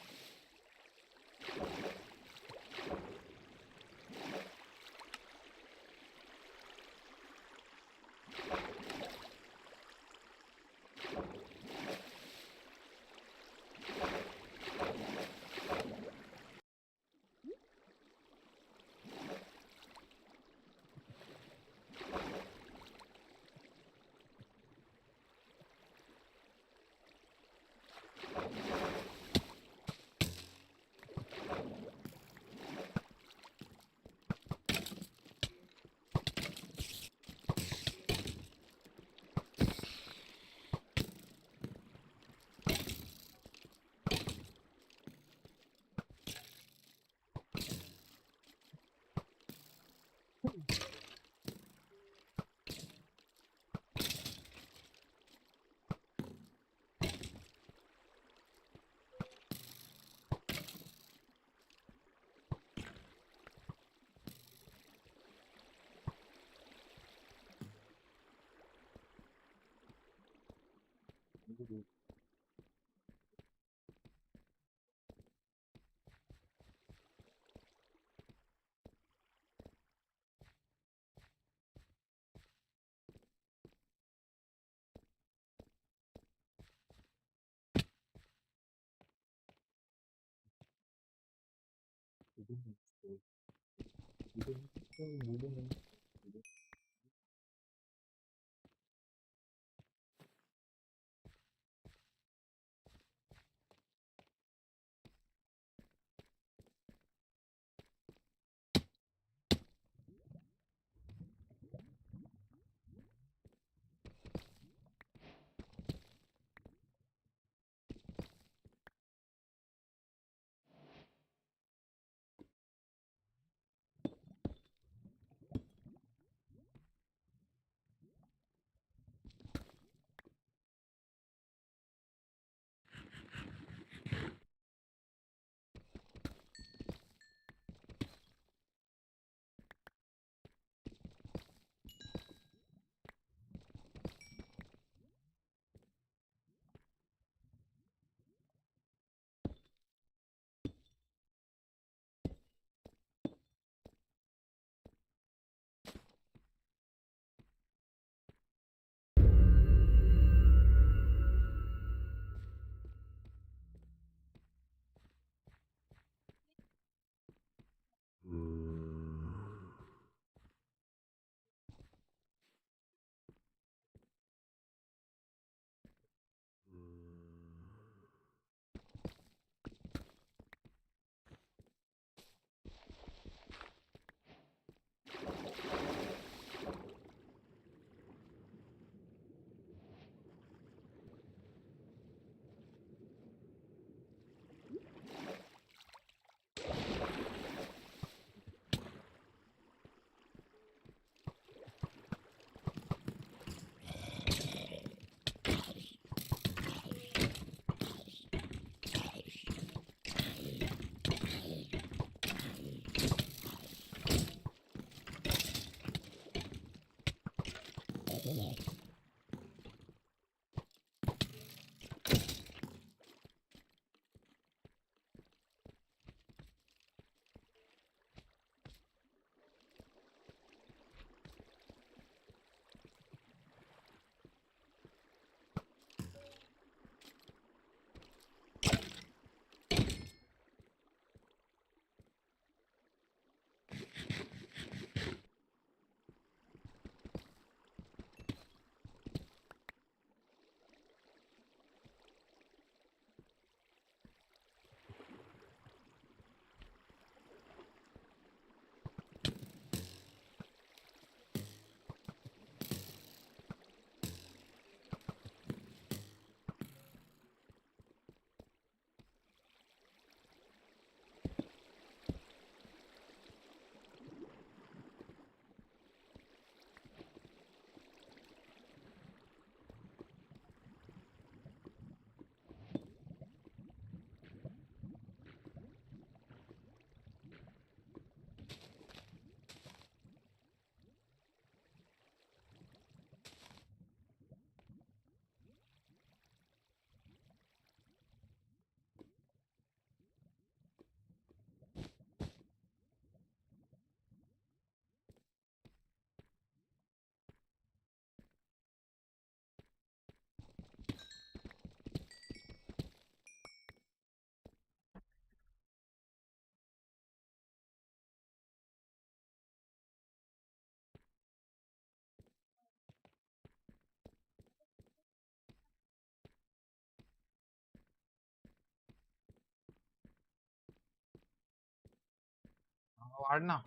S2: काट ना.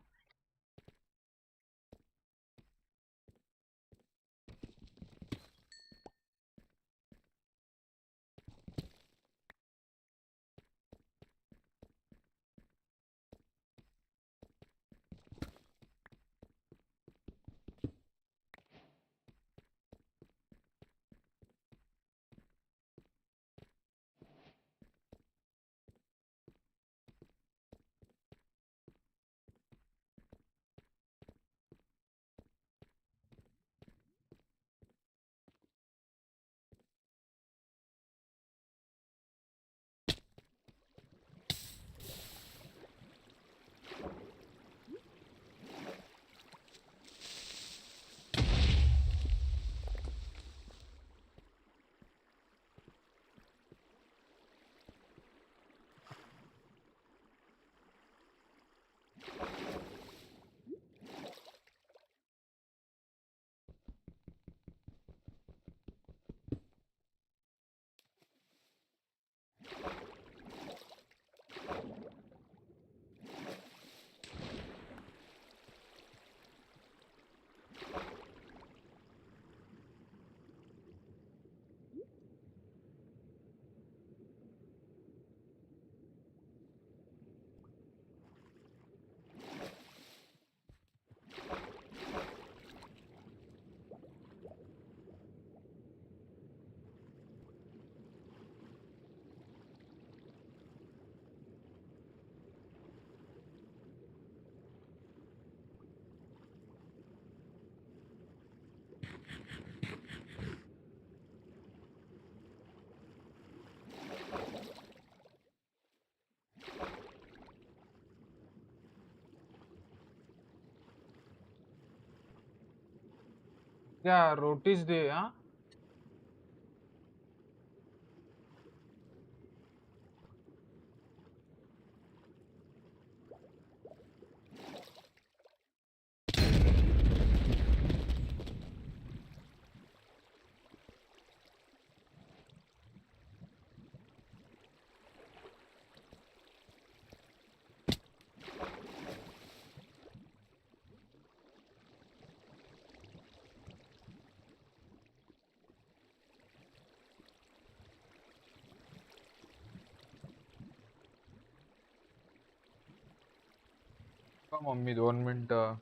S2: क्या रोटीज दे हाँ. मम्मी 2 मिनिटं.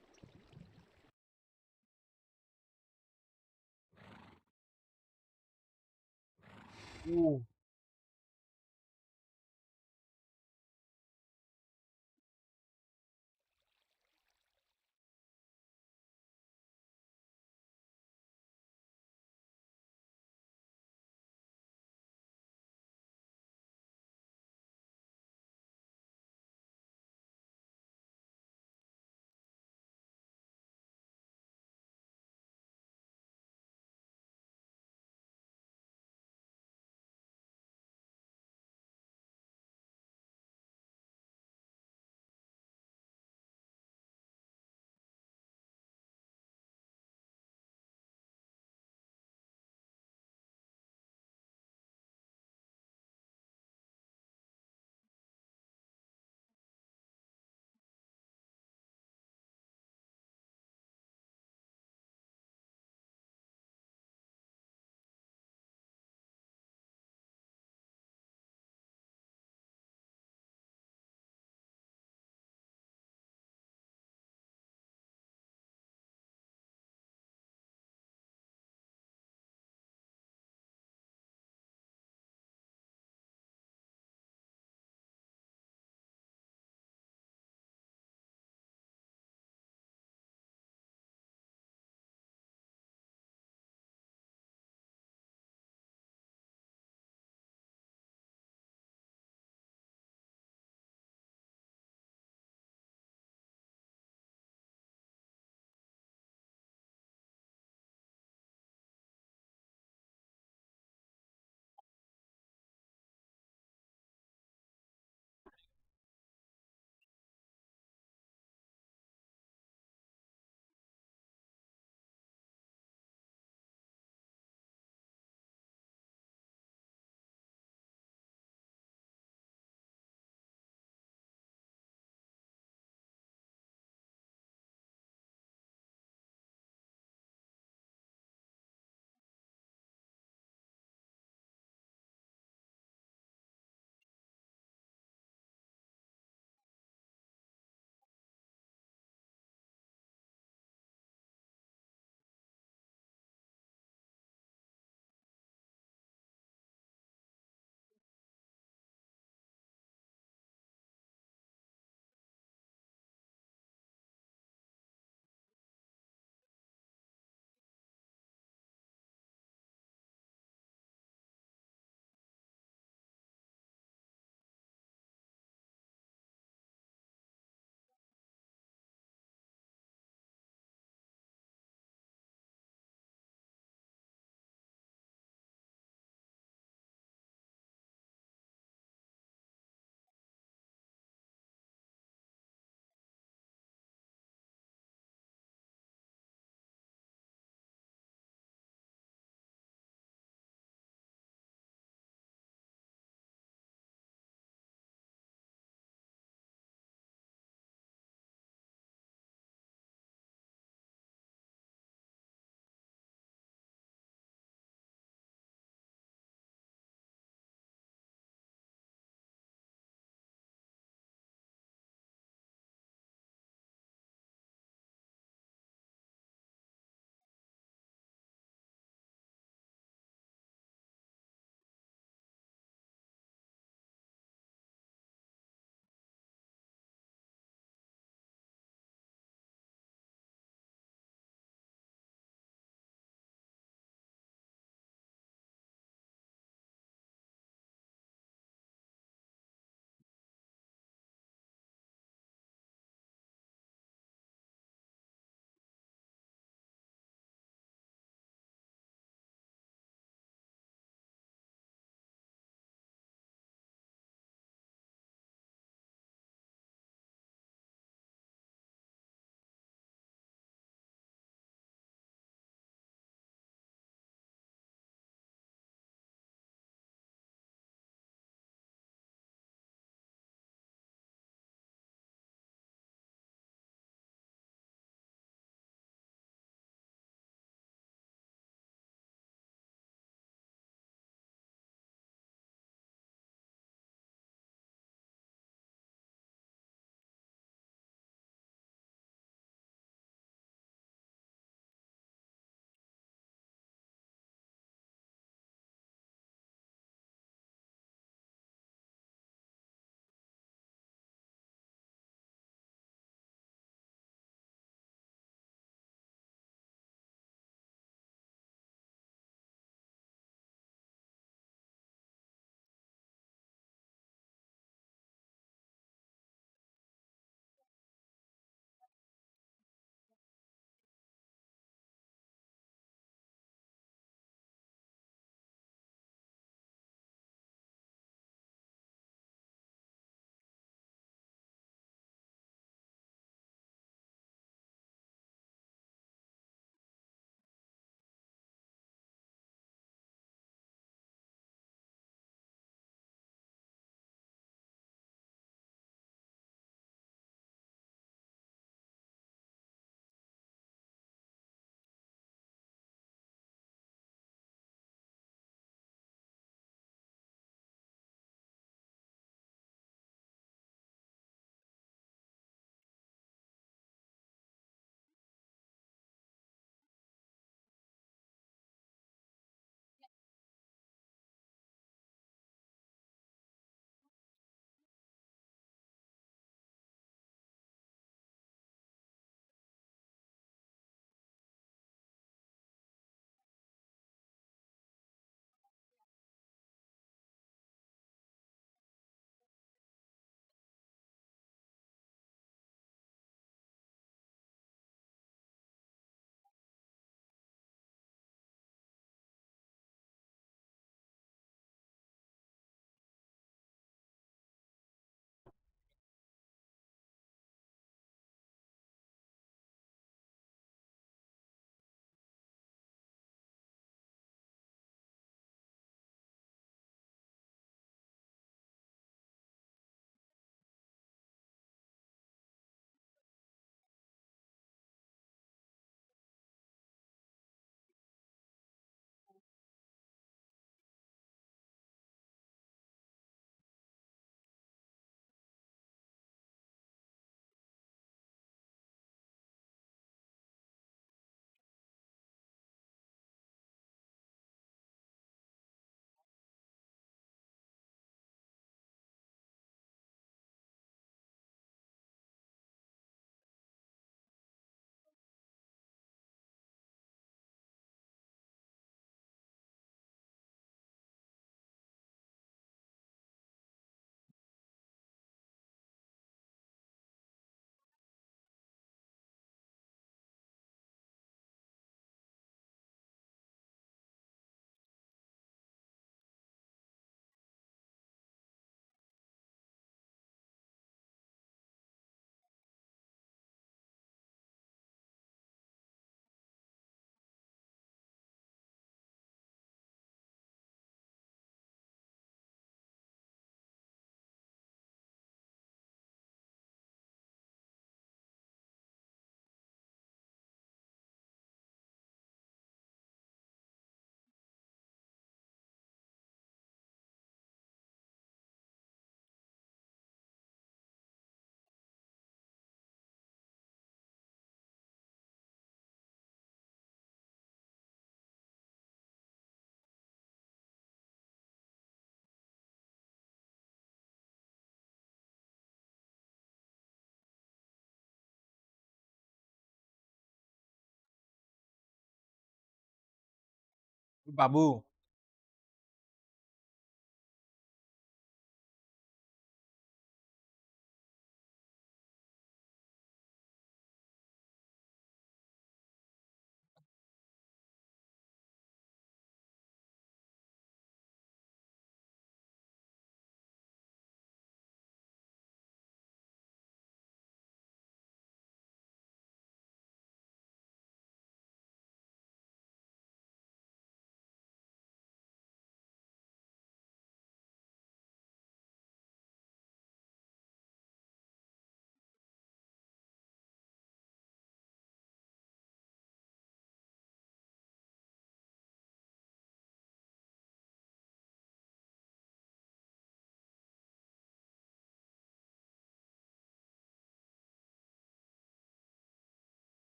S2: Babu.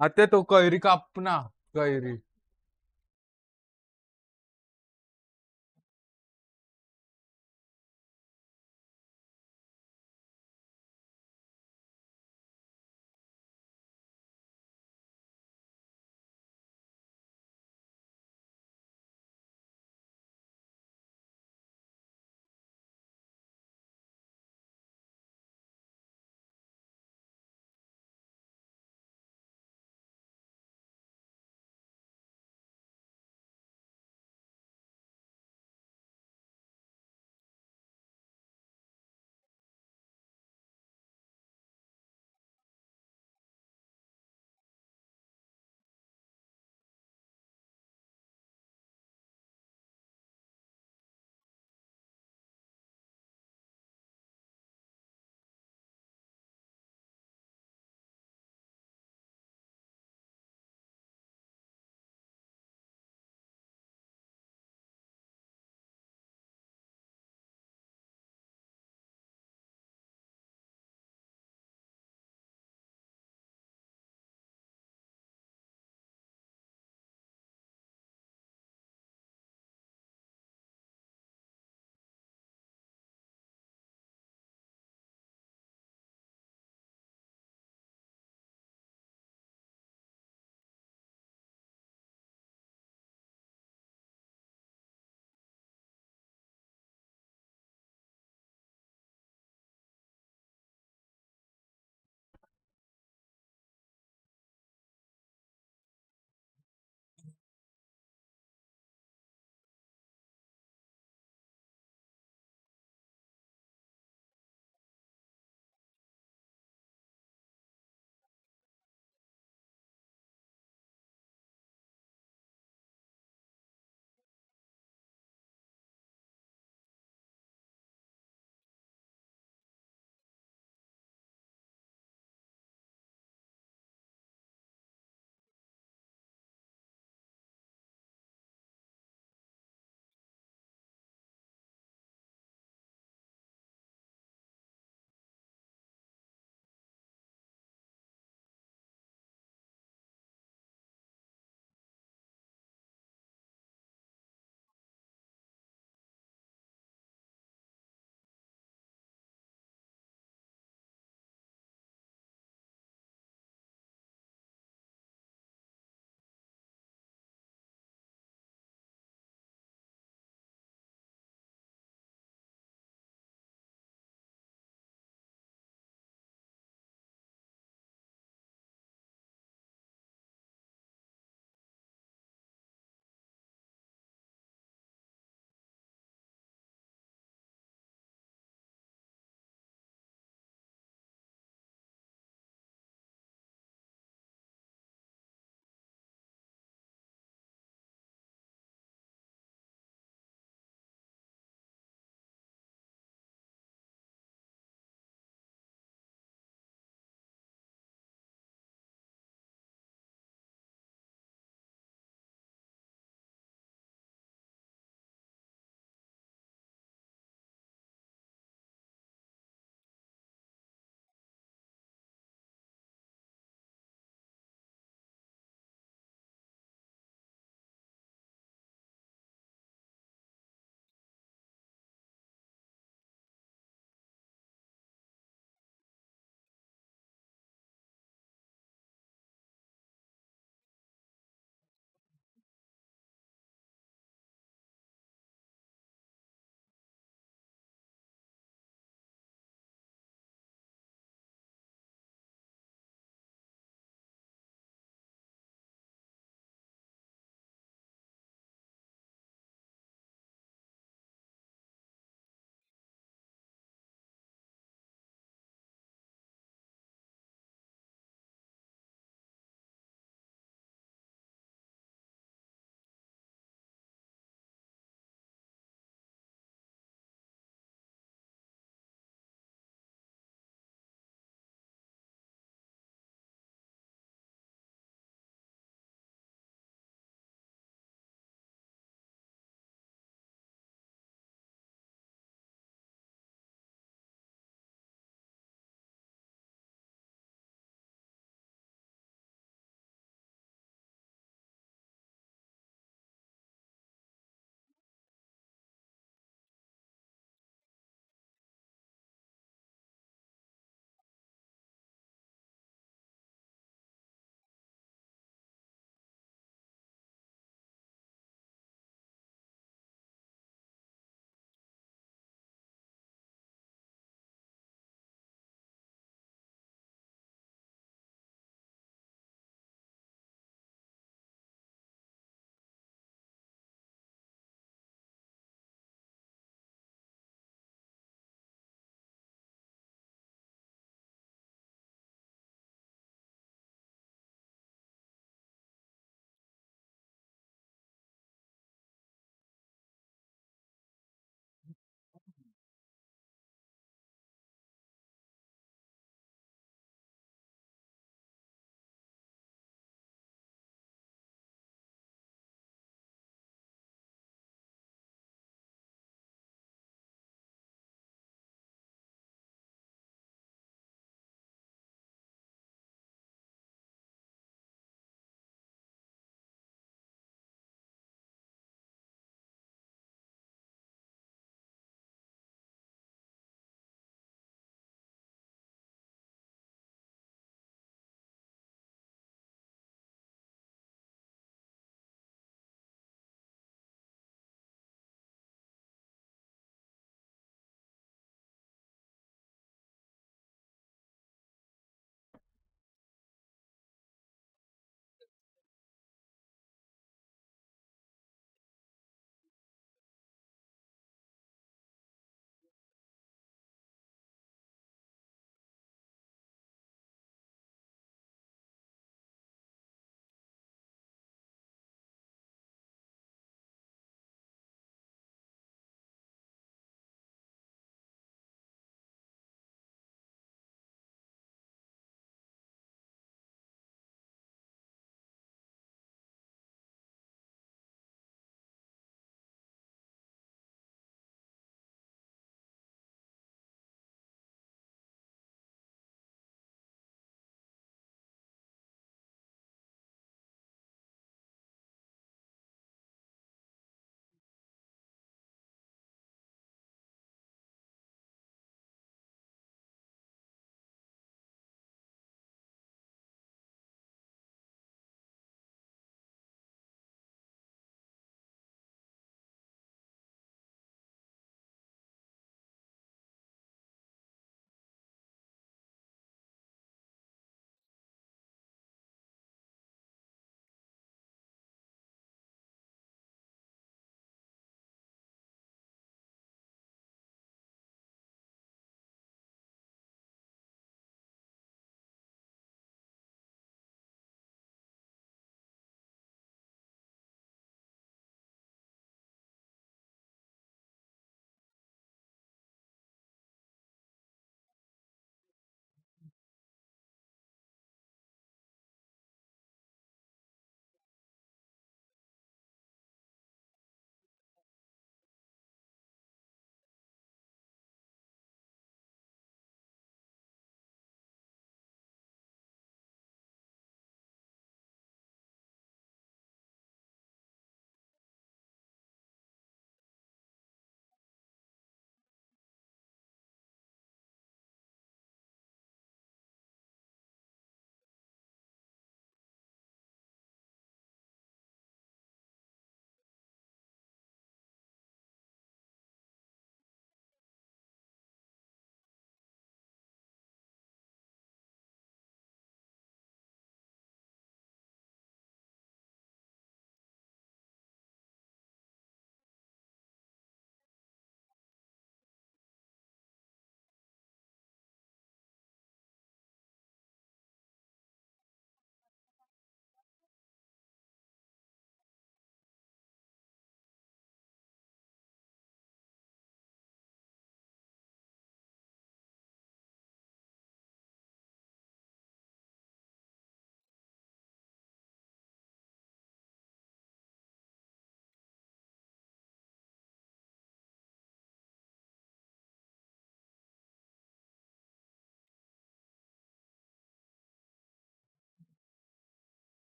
S2: आता तो कैरी कापना कैरी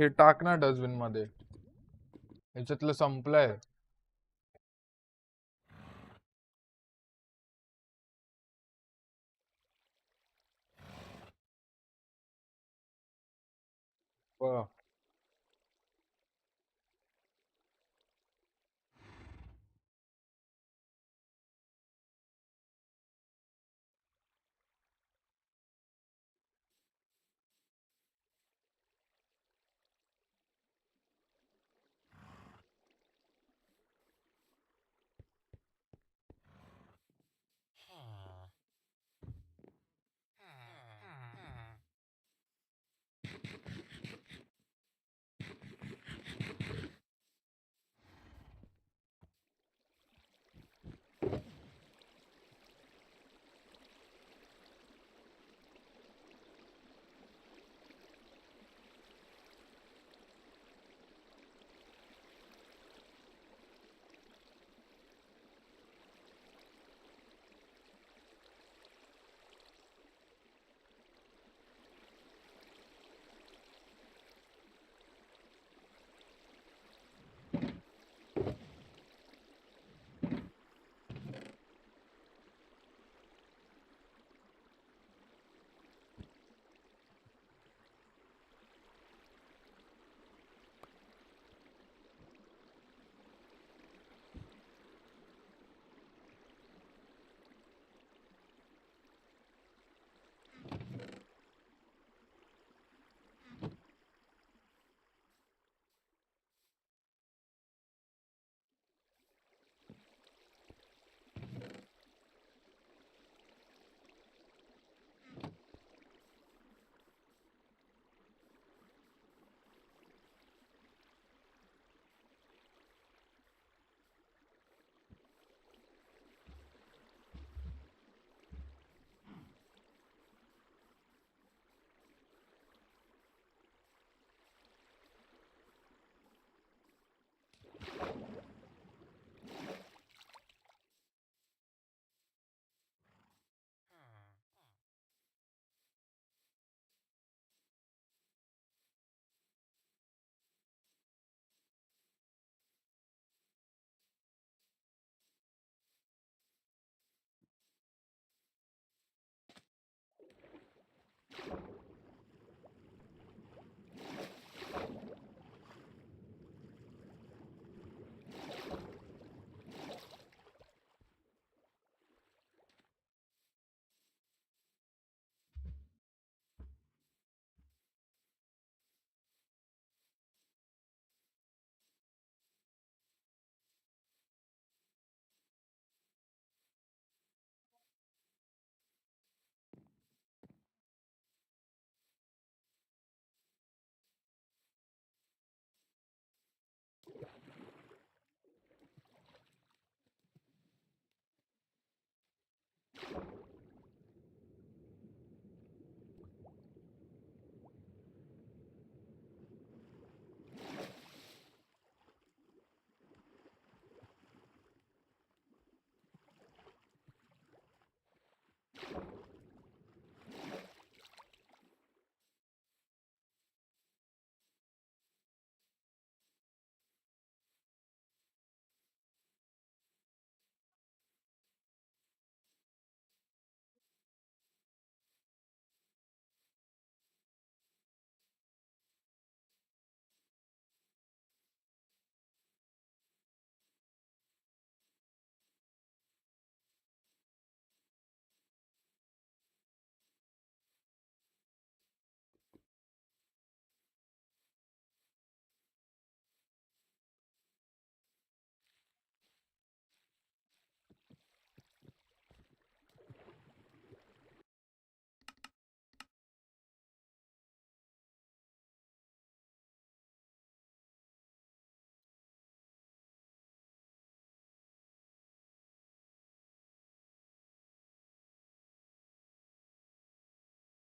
S2: हे टाक ना डस्टबिन मध्ये. ह्याच्यातलं संपलंय. बघ.